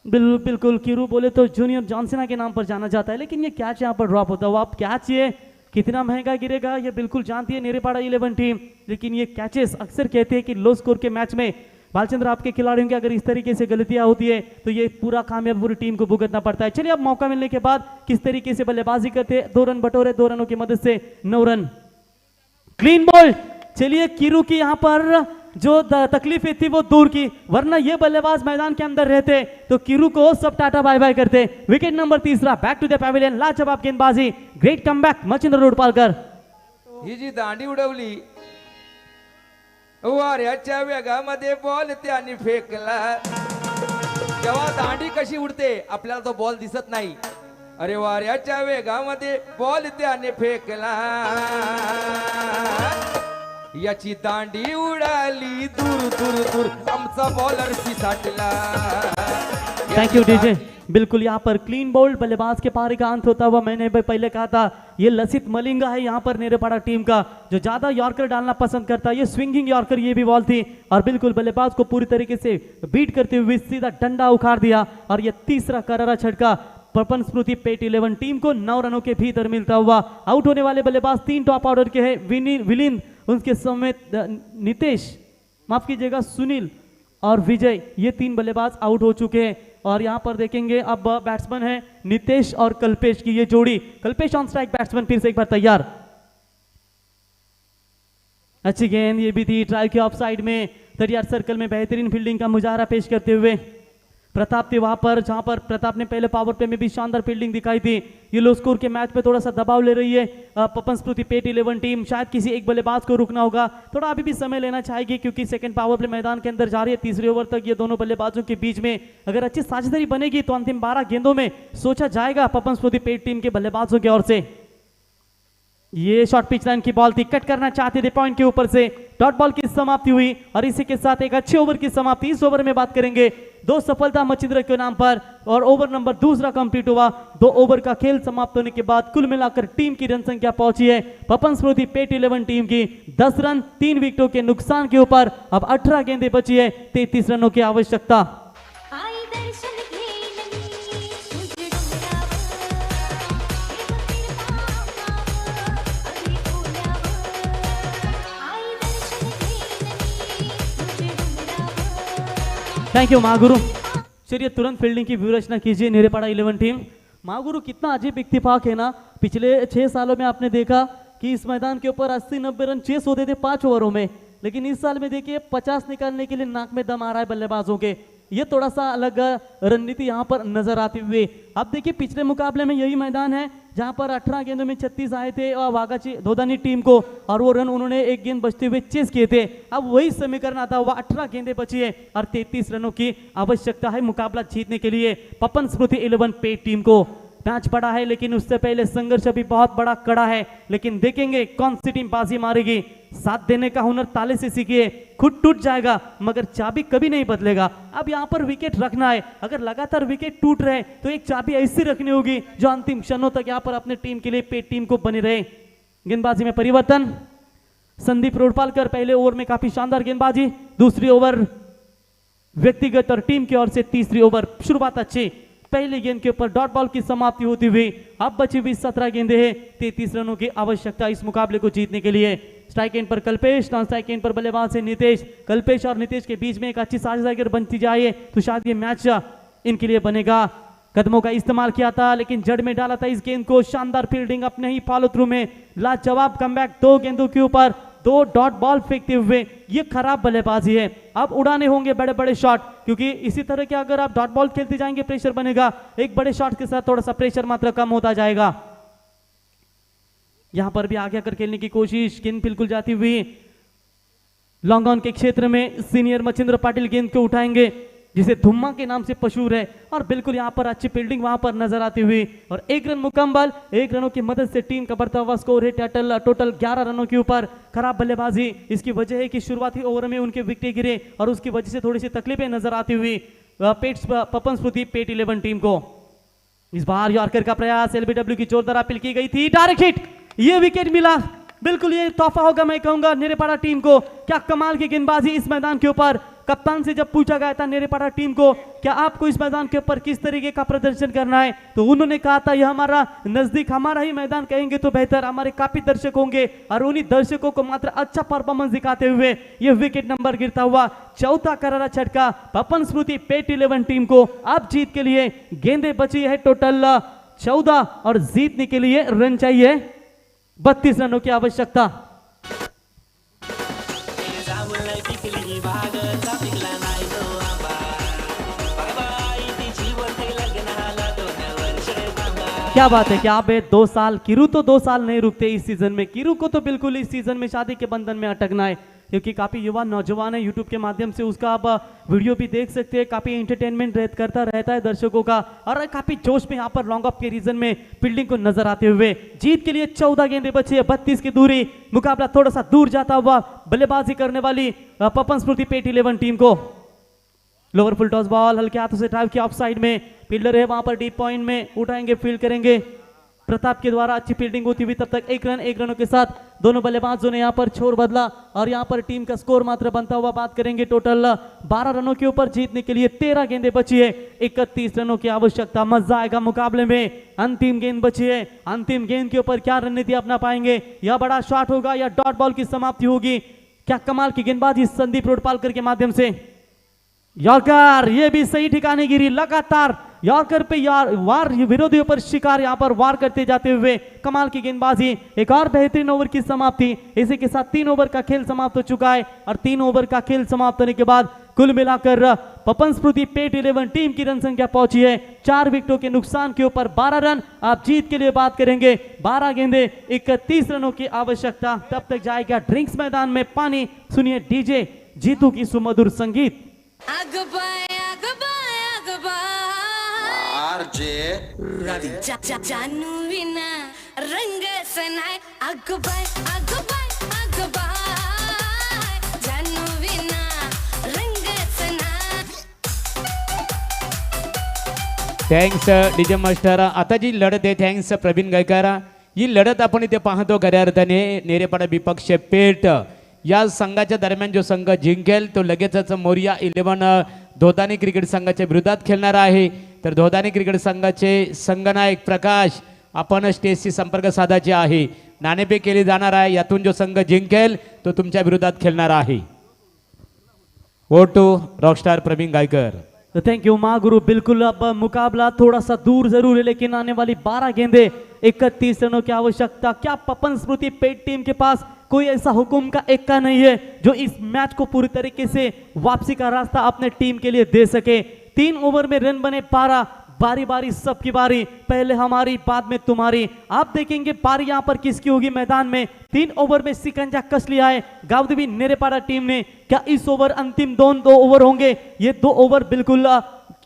बिल्कुल कीरू बोले तो जूनियर जॉनसना के नाम पर जाना जाता है, लेकिन ये कैच यहाँ पर ड्रॉप होता हुआ। अब कैच ये कितना महंगा गिरेगा ये बिल्कुल जानती है नेरेपाड़ा 11 टीम, लेकिन ये कैचेस अक्सर कहते हैं कि लो स्कोर के मैच में बालचंद्र आपके खिलाड़ियों की अगर इस तरीके से गलतियां होती है तो ये पूरा कामयाब पूरी टीम को भुगतना पड़ता है। चलिए अब मौका मिलने के बाद किस तरीके से बल्लेबाजी करते हैं। 2 रन बटोरे, 2 रनों की मदद से 9 रन। क्लीन बॉल, चलिए कीरू की यहाँ पर जो तकलीफें थी वो दूर की, वरना ये बल्लेबाज मैदान के अंदर रहते तो कीरू को सब टाटा बाय बाय करते। Wicket number 3 back to the pavilion, लाजवाब गेंदबाजी, ग्रेट कमबॅक मच्छिंद्र रोडपालकर। ही जी दांडी उडवली वाऱ्याच्या वेगामध्ये बॉल त्याने फेकला, तेव्हा दांडी कशी उडते आपल्याला तो बॉल दिसत नाही। अरे वाऱ्याच्या वेगामध्ये बॉल त्याने फेकला, याची दांडी उडाली दूर दूर दूर, आमचा बॉलर पिसाटला। Thank you DJ. बिल्कुल यहाँ पर क्लीन बोल्ड बल्लेबाज के पारी का अंत होता हुआ, मैंने पहले कहा था ये लसित मलिंगा है यहाँ पर नेरेपाड़ा टीम का, जो ज्यादा यॉर्कर डालना पसंद करता है। ये स्विंगिंग यॉर्कर ये भी बॉल थी और बिल्कुल बल्लेबाज को पूरी तरीके से बीट करते हुए सीधा डंडा उखाड़ दिया और ये तीसरा करारा छटका पवन स्मृति पेट 11 टीम को 9 रनों के भीतर मिलता हुआ। आउट होने वाले बल्लेबाज 3 टॉप ऑर्डर के हैं, विलिंद, उनके समेत नितेश, माफ कीजिएगा सुनील और विजय, ये 3 बल्लेबाज आउट हो चुके हैं। और यहां पर देखेंगे अब बैट्समैन है नितेश और कल्पेश की ये जोड़ी। कल्पेश ऑन स्ट्राइक, बैट्समैन फिर से एक बार तैयार। अच्छी गेंद ये भी थी ट्राई के ऑफ साइड में, 30 सर्कल में बेहतरीन फील्डिंग का मुजाहरा पेश करते हुए प्रताप थे वहां पर, जहां पर प्रताप ने पहले पावर प्ले में भी शानदार फील्डिंग दिखाई थी। ये लो स्कोर के मैच में थोड़ा सा दबाव ले रही है पवन स्मृति पेट 11 टीम, शायद किसी एक बल्लेबाज को रुकना होगा, थोड़ा अभी भी समय लेना चाहेगी क्योंकि सेकंड पावर प्ले मैदान के अंदर जा रही है। तीसरे ओवर तक ये दोनों बल्लेबाजों के बीच में अगर अच्छी साझेदारी बनेगी तो अंतिम 12 गेंदों में सोचा जाएगा पवन स्मृति पेट टीम के बल्लेबाजों की ओर से। ये शॉर्ट पिच लाइन की बॉल थी, कट करना चाहते थे पॉइंट के ऊपर से, डॉट बॉल की समाप्ति हुई और इसी के साथ एक अच्छे ओवर की समाप्ति। इस ओवर में बात करेंगे 2 सफलता मच्छिंद्र के नाम पर और ओवर नंबर 2 कंप्लीट हुआ। 2 ओवर का खेल समाप्त होने के बाद कुल मिलाकर टीम की रन संख्या पहुंची है पवन स्मृति पेट 11 टीम की 10 रन 3 विकेटों के नुकसान के ऊपर। अब 18 गेंदें बची है, 33 रनों की आवश्यकता। Thank you Mahaguru. चलिए तुरंत फील्डिंग की व्यूरचना कीजिए नेरेपाड़ा 11 टीम। महागुरु कितना अजीब इत्तेफाक है ना, पिछले 6 सालों में आपने देखा कि इस मैदान के ऊपर 80-90 रन चेस होते थे 5 ओवरों में, लेकिन इस साल में देखिए 50 निकालने के लिए नाक में दम आ रहा है बल्लेबाजों के। ये थोड़ा सा अलग रणनीति यहाँ पर नजर आती हुई। अब देखिए पिछले मुकाबले में यही मैदान है जहां पर 18 गेंदों में 36 आए थे और वागाची धोदानी टीम को, और वो रन उन्होंने 1 गेंद बचते हुए चेस किए थे। अब वही समीकरण आता हुआ 18 गेंदें बची है और 33 रनों की आवश्यकता है मुकाबला जीतने के लिए पवन स्मृति 11 पेट टीम को। मैच बड़ा है लेकिन उससे पहले संघर्ष भी बहुत बड़ा कड़ा है, लेकिन देखेंगे कौन सी टीम बाजी मारेगी। साथ देने का हुनर ताले से सीखिए, खुद टूट जाएगा मगर चाबी कभी नहीं बदलेगा। अब यहाँ पर विकेट रखना है, अगर लगातार विकेट टूट रहे तो एक चाबी ऐसी रखनी होगी जो अंतिम क्षणों तक यहाँ पर अपने टीम के लिए पेट टीम को बने रहे। गेंदबाजी में परिवर्तन, संदीप रोडपालकर पहले ओवर में काफी शानदार गेंदबाजी, दूसरी ओवर व्यक्तिगत और टीम की ओर से, तीसरी ओवर शुरुआत अच्छी, पहली गेंद के ऊपर डॉट बॉल की समाप्ति होती हुई। अब बची हुई 17 गेंदें हैं, 33 रनों की आवश्यकता इस मुकाबले को जीतने के लिए। स्ट्राइक एंड पर कल्पेश, नॉन स्ट्राइक एंड पर बल्लेबाज है नितेश। कल्पेश और नितेश के बीच में एक अच्छी साझेदारी बनती जाए तो शायद ये मैच इनके लिए बनेगा। कदमों का इस्तेमाल किया था लेकिन जड़ में डाला था इस गेंद को, शानदार फील्डिंग अपने ही फॉलो थ्रू में, लाजवाब कमबैक, 2 गेंदों के ऊपर 2 डॉट बॉल फेंकते हुए। ये खराब बल्लेबाजी है, अब उड़ाने होंगे बड़े बड़े शॉट, क्योंकि इसी तरह के अगर आप डॉट बॉल खेलते जाएंगे प्रेशर बनेगा, एक बड़े शॉट के साथ थोड़ा सा प्रेशर मात्रा कम होता जाएगा। यहां पर भी आगे आकर खेलने की कोशिश, गेंद बिल्कुल जाती हुई लॉन्ग ऑन के क्षेत्र में सीनियर मच्छिंद्र पाटिल गेंद को उठाएंगे जिसे धुम्मा के नाम से मशहूर है, और बिल्कुल यहां पर अच्छी फील्डिंग वहां पर नजर आती हुई और 1 रन मुकम्मल। 1 रनों की मदद से टीम का बढ़ता हुआ स्कोर है टोटल 11 रनों के ऊपर। खराब बल्लेबाजी, इसकी वजह है कि शुरुआती ओवर में उनके विकेट गिरे और उसकी वजह से थोड़ी सी तकलीफें नजर आती हुई पवन स्मृति पेट 11 टीम को। इस बार यॉर्कर का प्रयास, एलबीडब्ल्यू की जोरदार अपील की गई थी, डायरेक्ट हिट, ये विकेट मिला। बिल्कुल ये तोहफा होगा मैं कहूंगा नेरेपाड़ा टीम को। क्या कमाल की गेंदबाजी इस मैदान के ऊपर। कप्तान से जब पूछा गया था नेरेपाड़ा टीम को क्या आपको इस मैदान के ऊपर किस तरीके का प्रदर्शन करना है, तो उन्होंने कहा था यह हमारा नजदीक हमारा ही मैदान कहेंगे तो बेहतर, हमारे काफी दर्शक होंगे और उन्हीं दर्शकों को मात्र अच्छा परफॉर्मेंस दिखाते हुए यह विकेट नंबर गिरता हुआ। चौथा करारा छटका पवन स्मृति पेट 11 टीम को। अब जीत के लिए गेंदें बची है टोटल 14 और जीतने के लिए रन चाहिए 32 रनों की आवश्यकता। भाग पिकला नाही तो आंबा बाबा तिची बोलते लग्नाला 2 वर्ष थांबा. क्या बात है, क्या बे 2 साल. किरू तो 2 साल नहीं रुकते इस सीजन में. किरू को तो बिल्कुल इस सीजन में शादी के बंधन में अटकना है, क्योंकि काफी युवा नौजवान है. यूट्यूब के माध्यम से उसका आप वीडियो भी देख सकते हैं. काफी एंटरटेनमेंट करता रहता है दर्शकों का, और काफी जोश में यहाँ पर लॉन्ग ऑफ के रीजन में फील्डिंग को नजर आते हुए. जीत के लिए 14 गेंदें बची है, 32 की दूरी. मुकाबला थोड़ा सा दूर जाता हुआ बल्लेबाजी करने वाली पपन स्मृति पेट 11 टीम को. लोअर फुल टॉस बॉल हल्के हाथों से ड्राइव किया ऑफ साइड में. फील्डर है वहां पर डीप पॉइंट में, उठाएंगे फील्ड करेंगे. प्रताप के द्वारा अच्छी फील्डिंग होती हुई तब तक 1 रनों के साथ दोनों बल्लेबाजों ने यहाँ पर छोर बदला, और यहाँ पर टीम का स्कोर मात्र बनता हुआ बात करेंगे. टोटल 12 रनों के ऊपर जीतने के लिए 13 गेंदें बची है, 31 रनों की आवश्यकता. मजा आएगा मुकाबले में. अंतिम गेंद बची है, अंतिम गेंद के ऊपर क्या रणनीति अपना पाएंगे. या बड़ा शॉट होगा या डॉट बॉल की समाप्ति होगी. क्या कमाल की गेंदबाजी संदीप रोडपालकर के माध्यम से. यॉर्कर, ये भी सही ठिकाने गिरी. लगातार यॉर्कर पे वार विरोधियों पर शिकार यहाँ पर वार करते जाते हुए कमाल की गेंदबाजी. एक और बेहतरीन ओवर की समाप्ति. इसी के साथ 3 ओवर का खेल समाप्त हो चुका है, और 3 ओवर का खेल समाप्त होने के बाद कुल मिलाकर पपन स्मृति पेट 11 टीम की रन संख्या पहुंची है 4 विकेटों के नुकसान के ऊपर 12 रन. आप जीत के लिए बात करेंगे. 12 गेंदे 31 रनों की आवश्यकता. तब तक जाएगा ड्रिंक्स मैदान में पानी. सुनिए डीजे जीतू की सुमधुर संगीत. जानू विना रंग सनाय अगबाय अगबाय अगबाय जानू विना रंग सनाय. Thanks DJ master. आता जी लढत आहे, थँक्स प्रवीण गायकर. ही लढत आपण इथे पाहतो खऱ्या अर्थाने नेरेपाडा विपक्ष पेट या संघाच्या दरम्यान जो संघ जिंकेल तो लगेचच मोरिया 11 धोदानी क्रिकेट संघाच्या विरोधात खेळणार आहे. तर धोदानी क्रिकेट संघाचे संघनायक प्रकाश आपण स्टेजशी संपर्क साधायचे आहे. नाणेफेक केली जाणार आहे. यातून जो संघ जिंकेल तो तुमच्या विरोधात खेळणार आहे. Vote to rockstar Pravin Gaikar. तो थैंक यू माँ गुरु. बिल्कुल अब मुकाबला थोड़ा सा दूर जरूर है, लेकिन आने वाली 12 गेंदें 31 रनों की आवश्यकता. क्या पपन स्मृति पेट टीम के पास कोई ऐसा हुकुम का एक्का नहीं है जो इस मैच को पूरी तरीके से वापसी का रास्ता अपने टीम के लिए दे सके. 3 ओवर में रन बने 12. बारी बारी सबकी बारी, पहले हमारी बाद में तुम्हारी. आप देखेंगे बारी यहाँ पर किसकी होगी मैदान में. 3 ओवर में सिकंजा कस लिया है गावदेवी नेरेपाड़ा टीम ने. क्या इस ओवर अंतिम 2 ओवर होंगे. ये 2 ओवर बिल्कुल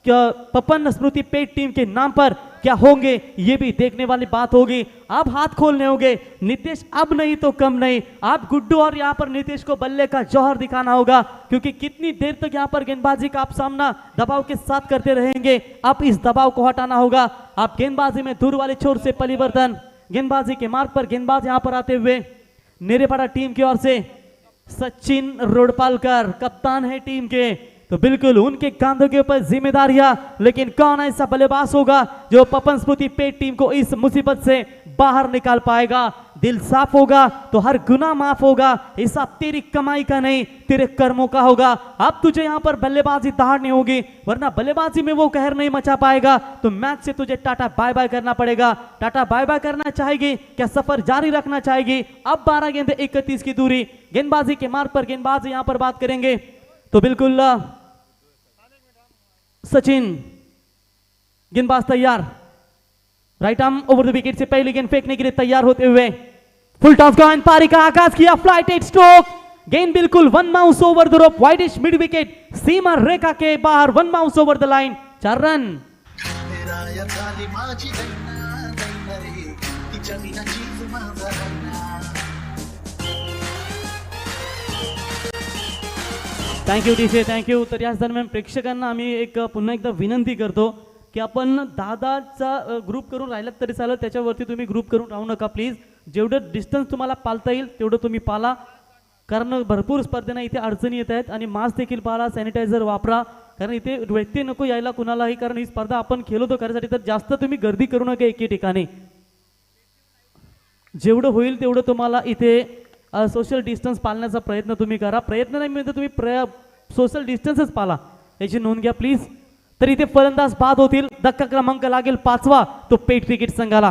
पपन स्मृति पेट टीम के नाम पर क्या होंगे, ये भी देखने वाली बात होगी. आप हाथ खोलने होंगे नितेश, अब नहीं तो कम नहीं. आप गुड्डू और यहाँ पर नितेश को बल्ले का जौहर दिखाना होगा, क्योंकि कितनी देर तक यहाँ पर गेंदबाजी का आप सामना दबाव के साथ करते रहेंगे. आप इस दबाव को हटाना होगा. आप गेंदबाजी में दूर वाले छोर से परिवर्तन, गेंदबाजी के मार्ग पर गेंदबाज यहाँ पर आते हुए नेरेपाड़ा टीम की ओर से सचिन रोडपालकर कप्तान है टीम के. तो बिल्कुल उनके कांधों के ऊपर जिम्मेदारियां, लेकिन कौन ऐसा बल्लेबाज होगा जो पपन स्मृति पेट टीम को इस मुसीबत से बाहर निकाल पाएगा. दिल साफ होगा तो हर गुनाह माफ होगा. हिसाब तेरी कमाई का नहीं, तेरे कर्मों का होगा. अब तुझे यहाँ पर बल्लेबाजी दहाड़नी होगी, वरना बल्लेबाजी में वो कहर नहीं मचा पाएगा. तो मैच से तुझे टाटा बाय बाय करना पड़ेगा. टाटा बाय बाय करना चाहेगी क्या सफर जारी रखना चाहेगी. अब 12 गेंदे 31 की दूरी. गेंदबाजी के मार्ग पर गेंदबाज यहाँ पर बात करेंगे तो बिल्कुल सचिन. गेंदबाज तैयार, right arm over the wicket से पहली गेंद फेंकने के लिए तैयार होते हुए फुल टॉस का पारी का आगाज किया. Flight at stroke. गेंद बिल्कुल 1 mouse over the rope, widish mid wicket, सीमा रेखा के बाहर. 1 mouse over the line, 4 run. Thank you DJ, thank you. तर याच दरम्यान प्रेक्षकांना आम्ही एक पुन्हा एकदा विनंती करतो की आपण 10-10चा ग्रुप करून राहिलात तरी चालेल, त्याच्यावरती तुम्ही ग्रुप करून राहू नका प्लीज. जेवढं डिस्टन्स तुम्हाला पाळता येईल तेवढं तुम्ही पाला, कारण भरपूर स्पर्धेना इथे अडचणी येत आहेत. आणि मास्क देखील पाला, सॅनिटायझर वापरा, कारण इथे व्यक्ती नको यायला कुणालाही, कारण ही स्पर्धा आपण खेळतो करायसाठी. तर जास्त तुम्ही गर्दी करू नका एके ठिकाणी. जेवढं होईल तेवढं तुम्हाला इथे सोशल डिस्टन्स पाळण्याचा प्रयत्न तुम्ही करा. प्रयत्न नाही म्हणजे तुम्ही सोशल डिस्टन्सच पाला, याची नोंद घ्या प्लीज. तर इथे फलंदाज बाद होतील. धक्का क्रमांक लागेल 5वा, तो पेट क्रिकेट संघाला.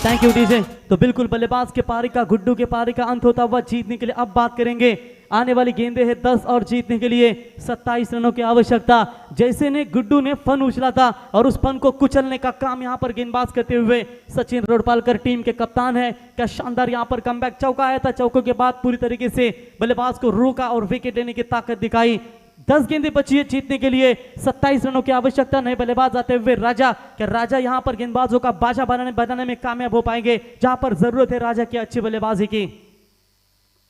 Thank you DJ. तो बिल्कुल बल्लेबाज के पारी का, गुड्डू के पारी का अंत होता हुआ जीतने के लिए अब बात करेंगे। आने वाली गेंदे है 10 और जीतने के लिए 27 रनों की आवश्यकता। जैसे ने गुड्डू ने फन उछला था और उस फन को कुचलने का काम यहां पर गेंदबाज करते हुए सचिन रोडपालकर टीम के कप्तान है। क्या शानदार यहां पर कमबैक, चौका आया था, चौकों के बाद पूरी तरीके से बल्लेबाज को रोका और विकेट लेने की ताकत दिखाई। 10 गेंदें बची है जीतने के लिए, 27 रनों की आवश्यकता। नए बल्लेबाज आते हुए राजा, क्या राजा यहां पर गेंदबाजों का बाजा बनाने में कामयाब हो पाएंगे? जहां पर जरूरत है राजा की अच्छी बल्लेबाजी की।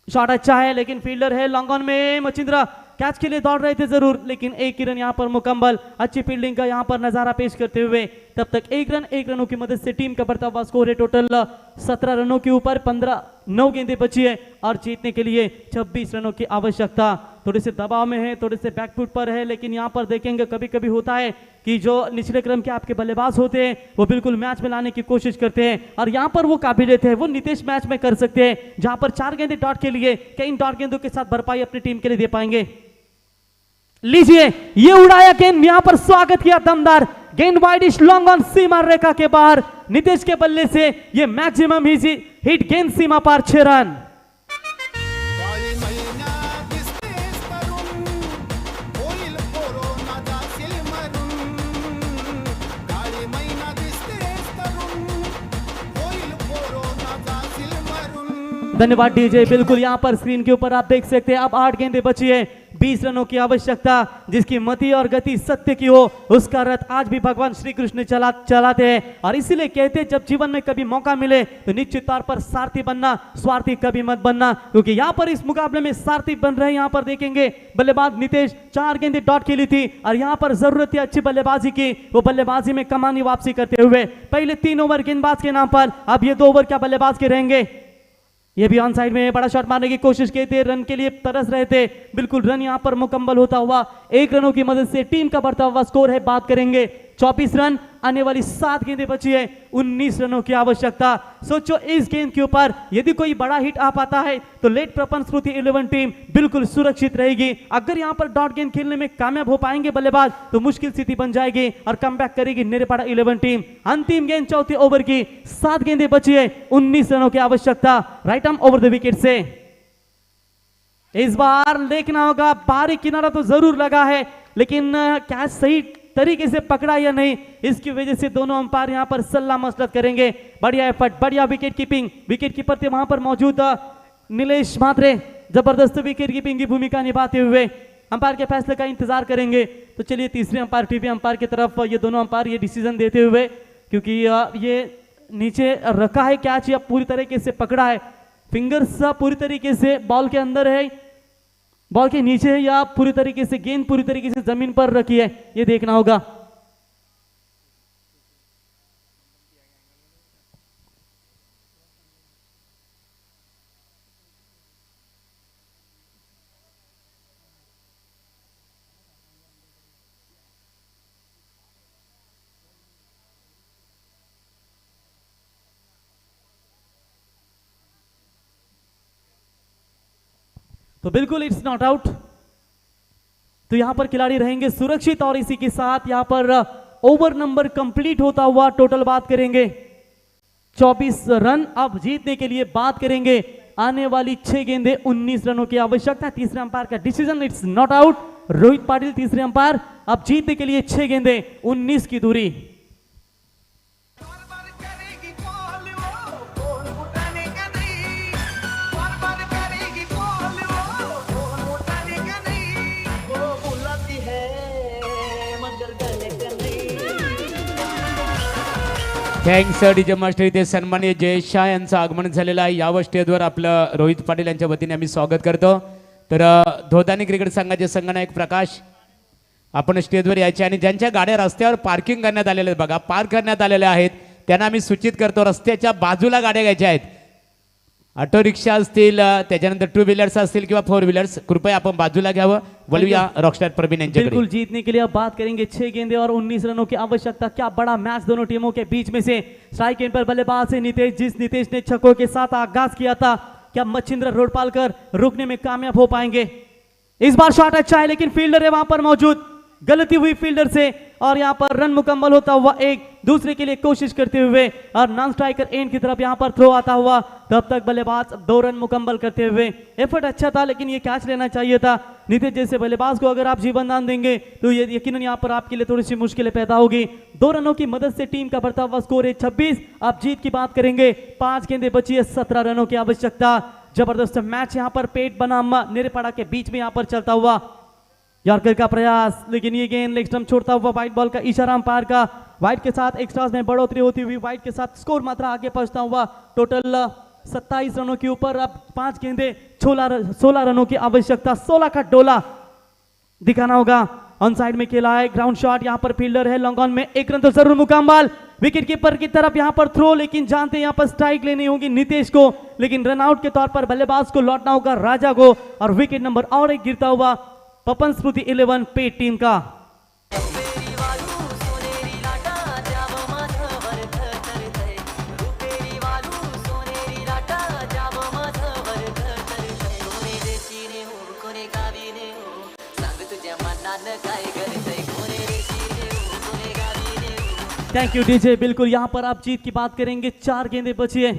शॉट अच्छा है लेकिन फील्डर है लॉन्ग ऑन में। मचिंद्रा कैच के लिए दौड़ रहे थे जरूर, लेकिन एक ही रन यहां पर मुकम्मल। अच्छी फील्डिंग का यहां पर नजारा पेश करते हुए तब तक एक रनों की मदद से टीम का बढ़ता हुआ स्कोर है टोटल 17 रनों के ऊपर। 9 गेंदें बची है और जीतने के लिए 26 रनों की आवश्यकता। थोड़े से दबाव में है, थोड़े से बैकफुट पर है, लेकिन यहां पर देखेंगे कभी कभी होता है कि जो निचले क्रम के आपके बल्लेबाज होते हैं वो बिल्कुल मैच में लाने की कोशिश करते हैं और यहां पर वो काबिलियत है, वो नितेश मैच में कर सकते हैं। जहां पर 4 गेंदें डॉट के लिए, क्या इन डॉट गेंदों के साथ भरपाई अपनी टीम के लिए दे पाएंगे? लीजिए, ये उड़ाया गेंद, यहां पर स्वागत किया दमदार गेंद, वाइडिश लॉन्ग ऑन सीमा रेखा के बाहर। नितेश के बल्ले से ये मैक्सिमम हिट गेंद सीमा पार 6 रन। धन्यवाद डीजे। बिल्कुल यहां पर स्क्रीन के ऊपर आप देख सकते हैं अब 8 गेंदें बची है, 20 रनों की आवश्यकता। जिसकी मति और गति सत्य की हो उसका रथ आज भी भगवान श्री कृष्ण चलाते हैं और इसीलिए कहते हैं जब जीवन में कभी मौका मिले तो निश्चित तौर पर सारथी बनना, स्वार्थी कभी मत बनना, क्योंकि यहां पर इस मुकाबले में सारथी बन रहे हैं। यहां पर देखेंगे बल्लेबाज नितेश 4 गेंदें डॉट खेली थी और यहां पर जरूरत है अच्छी बल्लेबाजी की, वो बल्लेबाजी में कमानी वापसी करते हुए पहले 3 ओवर गेंदबाज के नाम पर, अब ये 2 ओवर क्या बल्लेबाज के रहेंगे? ये भी ऑन साइड में बड़ा शॉट मारने की कोशिश की थी, रन के लिए तरस रहे थे। बिल्कुल रन यहां पर मुकम्मल होता हुआ 1 रनों की मदद से टीम का बढ़ता हुआ स्कोर है। बात करेंगे 24 रन, आने वाली 7 गेंदें बची है, 19 रनों की आवश्यकता। सोचो इस गेंद के ऊपर यदि कोई बड़ा हिट आ पाता है तो लेट प्रपंच स्मृति 11 टीम बिल्कुल सुरक्षित रहेगी। अगर यहां पर डॉट गेंद खेलने में कामयाब हो पाएंगे बल्लेबाज तो मुश्किल स्थिति बन जाएगी और कमबैक करेगी नेरेपाड़ा 11 टीम। अंतिम गेंद चौथे ओवर की, 7 गेंदें बची है, 19 रनों की आवश्यकता। Right arm over the wicket से इस बार देखना होगा, बाहरी किनारा तो जरूर लगा है लेकिन क्या सही तरीके से पकड़ा या नहीं, इसकी वजह से दोनों अंपायर यहां पर सल्ला मसलत करेंगे। बढ़िया एफर्ट, बढ़िया विकेट कीपिंग, विकेट कीपर थे वहां पर मौजूद नीलेश म्हात्रे, जबरदस्त विकेट कीपिंग की भूमिका निभाते हुए अंपायर के फैसले का इंतजार करेंगे। तो चलिए तीसरे अंपायर टीवी अंपायर की तरफ ये दोनों अंपायर ये डिसीजन देते हुए, क्योंकि ये नीचे रखा है कैच या पूरी तरीके से पकड़ा है, फिंगर्स पूरी तरीके से बॉल के अंदर है, बॉल के नीचे है या पूरी तरीके से गेंद पूरी तरीके से जमीन पर रखी है, ये देखना होगा। तो बिल्कुल इट्स नॉट आउट, तो यहां पर खिलाड़ी रहेंगे सुरक्षित और इसी के साथ यहां पर ओवर नंबर कंप्लीट होता हुआ टोटल बात करेंगे 24 रन। अब जीतने के लिए बात करेंगे आने वाली 6 गेंदें, 19 रनों की आवश्यकता। तीसरे अंपायर का decision it's not out, Rohit Patil तीसरे अंपायर। अब जीतने के लिए 6 गेंदें, 19 की दूरी। Thanks DJ master. इथे सन्माननीय जयेश शाह यांचं आगमन झालेलं आहे. यावर स्टेजवर आपलं रोहित पाटील यांच्या वतीने आम्ही स्वागत करतो. तर धोदानी क्रिकेट संघाचे संघनायक प्रकाश आपण स्टेजवर यायचे आणि ज्यांच्या गाड्या रस्त्यावर पार्किंग करण्यात आलेल्या आहेत बघा, पार्क करण्यात आलेल्या आहेत त्यांना आम्ही सूचित करतो रस्त्याच्या बाजूला गाड्या घ्यायच्या आहेत. ऑटो रिक्षा असतील, त्याच्यानंतर 2 व्हीलर्स असतील किंवा 4 व्हीलर्स, कृपया आपण बाजूला घ्यावं. बोलूया रॉकस्टार प्रवीण यांच्याकडे. बिल्कुल जीतने के लिए अब बात करेंगे 6 गेंदें और 19 रनों की आवश्यकता. क्या बड़ा मैच दोनों टीमों के बीच में से. स्ट्राइक एंड पर बल्लेबाज है नितेश, जिस नितेश ने छक्कों के साथ आगाज किया था, क्या मच्छिंद्र रोडपालकर रुकने में कामयाब हो पाएंगे. इस बार शॉट अच्छा है लेकिन फील्डर है वहां पर मौजूद. गलती हुई फील्डर से और यहाँ पर रन मुकम्मल होता हुआ एक दूसरे के लिए कोशिश करते हुए और नॉन स्ट्राइकर एंड की तरफ यहाँ पर थ्रो आता हुआ, तब तक बल्लेबाज 2 रन मुकम्मल करते हुए। एफर्ट अच्छा था लेकिन ये कैच लेना चाहिए था। नितेश जैसे बल्लेबाज को अगर आप जीवन दान देंगे तो ये यकीनन यहाँ पर आपके लिए थोड़ी सी मुश्किलें पैदा होगी। 2 रनों की मदद से टीम का बढ़ता हुआ स्कोर है 26। आप जीत की बात करेंगे, 5 गेंदें बची है, 17 रनों की आवश्यकता। जबरदस्त मैच यहाँ पर पेट बनाम नेरेपाड़ा के बीच में यहाँ पर चलता हुआ। यॉर्कर का प्रयास, लेकिन ये गेंद लेग स्टंप छोड़ता हुआ, वाइड बॉल का इशारा अंपायर का। वाइड के साथ एक्स्ट्रास में बढ़ोतरी होती हुई, वाइड के साथ स्कोर मात्रा आगे पहुंचता हुआ। टोटल 27 रनों के ऊपर अब 5 गेंदे 16 रनों की आवश्यकता। 16 का डोला दिखाना होगा। ऑन साइड में खेला है, ग्राउंड शॉट, यहाँ पर फील्डर है, लॉन्ग ऑन में 1 रन तो जरूर मुकम्मल। विकेट कीपर की तरफ यहाँ पर थ्रो, लेकिन जानते यहाँ पर स्ट्राइक लेनी होगी नितेश को, लेकिन रन आउट के तौर पर बल्लेबाज को लौटना होगा राजा को। और विकेट नंबर और एक गिरता हुआ पपन स्मृति 11 पेट टीम का। Thank you DJ. बिल्कुल यहाँ पर आप जीत की बात करेंगे, 4 गेंदें बची है,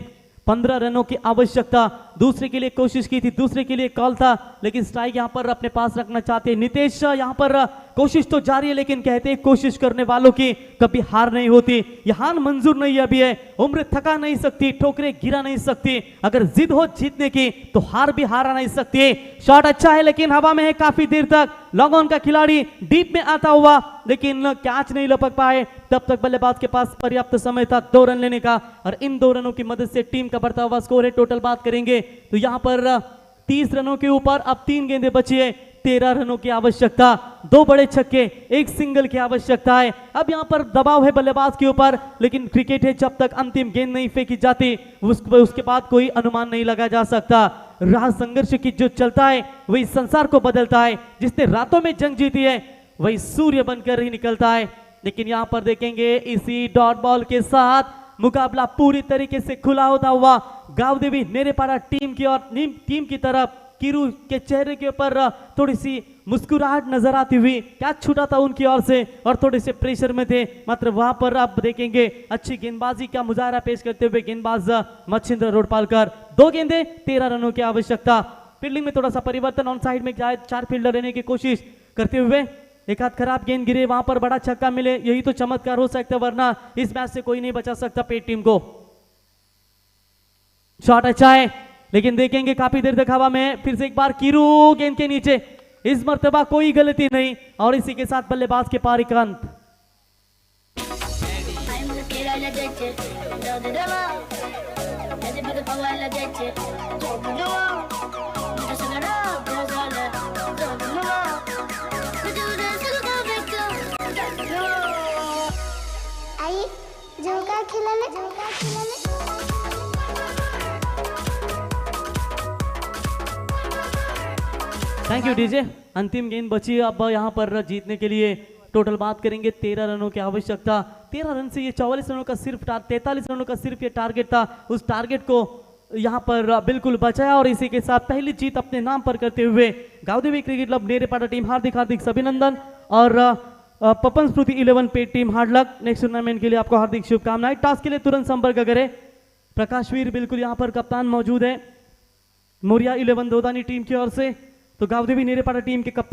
15 रनों की आवश्यकता। दूसरे के लिए कोशिश की थी, दूसरे के लिए कॉल था, लेकिन स्ट्राइक यहाँ पर अपने पास रखना चाहते हैं नितेश। यहाँ पर कोशिश तो जारी है, लेकिन कहते हैं कोशिश करने वालों की कभी हार नहीं होती। ये हार मंजूर नहीं अभी है, उम्र थका नहीं सकती, ठोकरे गिरा नहीं सकती। अगर जिद हो जीतने की तो हार भी हारा नहीं सकती। शॉट अच्छा है लेकिन हवा में है काफी देर तक। लॉन्ग ऑन का खिलाड़ी डीप में आता हुआ, लेकिन कैच नहीं लपक पाए। तब तक बल्लेबाज के पास पर्याप्त समय था 2 रन लेने का, और इन 2 रनों की मदद से टीम का बढ़ता हुआ स्कोर है। टोटल बात करेंगे तो यहाँ पर 30 रनों के ऊपर अब 3 गेंदें बची है, 13 रनों की आवश्यकता। 2 बड़े छक्के, 1 सिंगल की आवश्यकता है। अब यहाँ पर दबाव है बल्लेबाज के ऊपर, लेकिन क्रिकेट है, जब तक अंतिम गेंद नहीं फेंकी जाती उसके बाद कोई अनुमान नहीं लगा जा सकता। राह संघर्ष की जो चलता है वही संसार को बदलता है। जिसने रातों में जंग जीती है वही सूर्य बनकर ही निकलता है। लेकिन यहाँ पर देखेंगे इसी डॉट बॉल के साथ मुकाबला पूरी तरीके से खुला होता हुआ। गावदेवी नेरेपाड़ा टीम की और टीम की तरफ कीरू के चेहरे के ऊपर थोड़ी सी मुस्कुराहट नजर आती हुई। कैच छूटा था उनकी ओर से और थोड़े से प्रेशर में थे, मात्र वहां पर आप देखेंगे अच्छी गेंदबाजी का मुजाहरा पेश करते हुए गेंदबाज मच्छिंद्र रोडपालकर। 2 गेंदे 13 रनों की आवश्यकता। फील्डिंग में थोड़ा सा परिवर्तन, ऑन साइड में 4 फील्डर रहने की कोशिश करते हुए। एक हाथ खराब गेंद गिरे, वहां पर बड़ा छक्का मिले, यही तो चमत्कार हो सकता है, वरना इस मैच से कोई नहीं बचा सकता पेट टीम को। शॉट अच्छा है लेकिन देखेंगे काफी देर तक हवा में। फिर से एक बार कीरू गेंद के नीचे, इस मर्तबा कोई गलती नहीं, और इसी के साथ बल्लेबाज के पारिकांत। Thank you DJ. अंतिम गेंद बची अब यहाँ पर जीतने के लिए। टोटल बात करेंगे 13 रनों की आवश्यकता। 13 रन से ये 44 रनों का सिर्फ 43 रनों का सिर्फ ये टारगेट था। उस टारगेट को यहाँ पर बिल्कुल बचाया, और इसी के साथ पहली जीत अपने नाम पर करते हुए Gavdevi cricket club Nerepada team हार्दिक हार्दिक अभिनंदन, और पपन स्मृति 11 पेट team hard luck. Next tournament के लिए आपको हार्दिक शुभकामनाएं। टास्क के लिए तुरंत संपर्क करें। प्रकाश वीर बिल्कुल यहाँ पर कप्तान मौजूद है मोरिया 11 दोदानी टीम की ओर से। तो गावदेवी नेरेपाड़ा टीम के कप्तान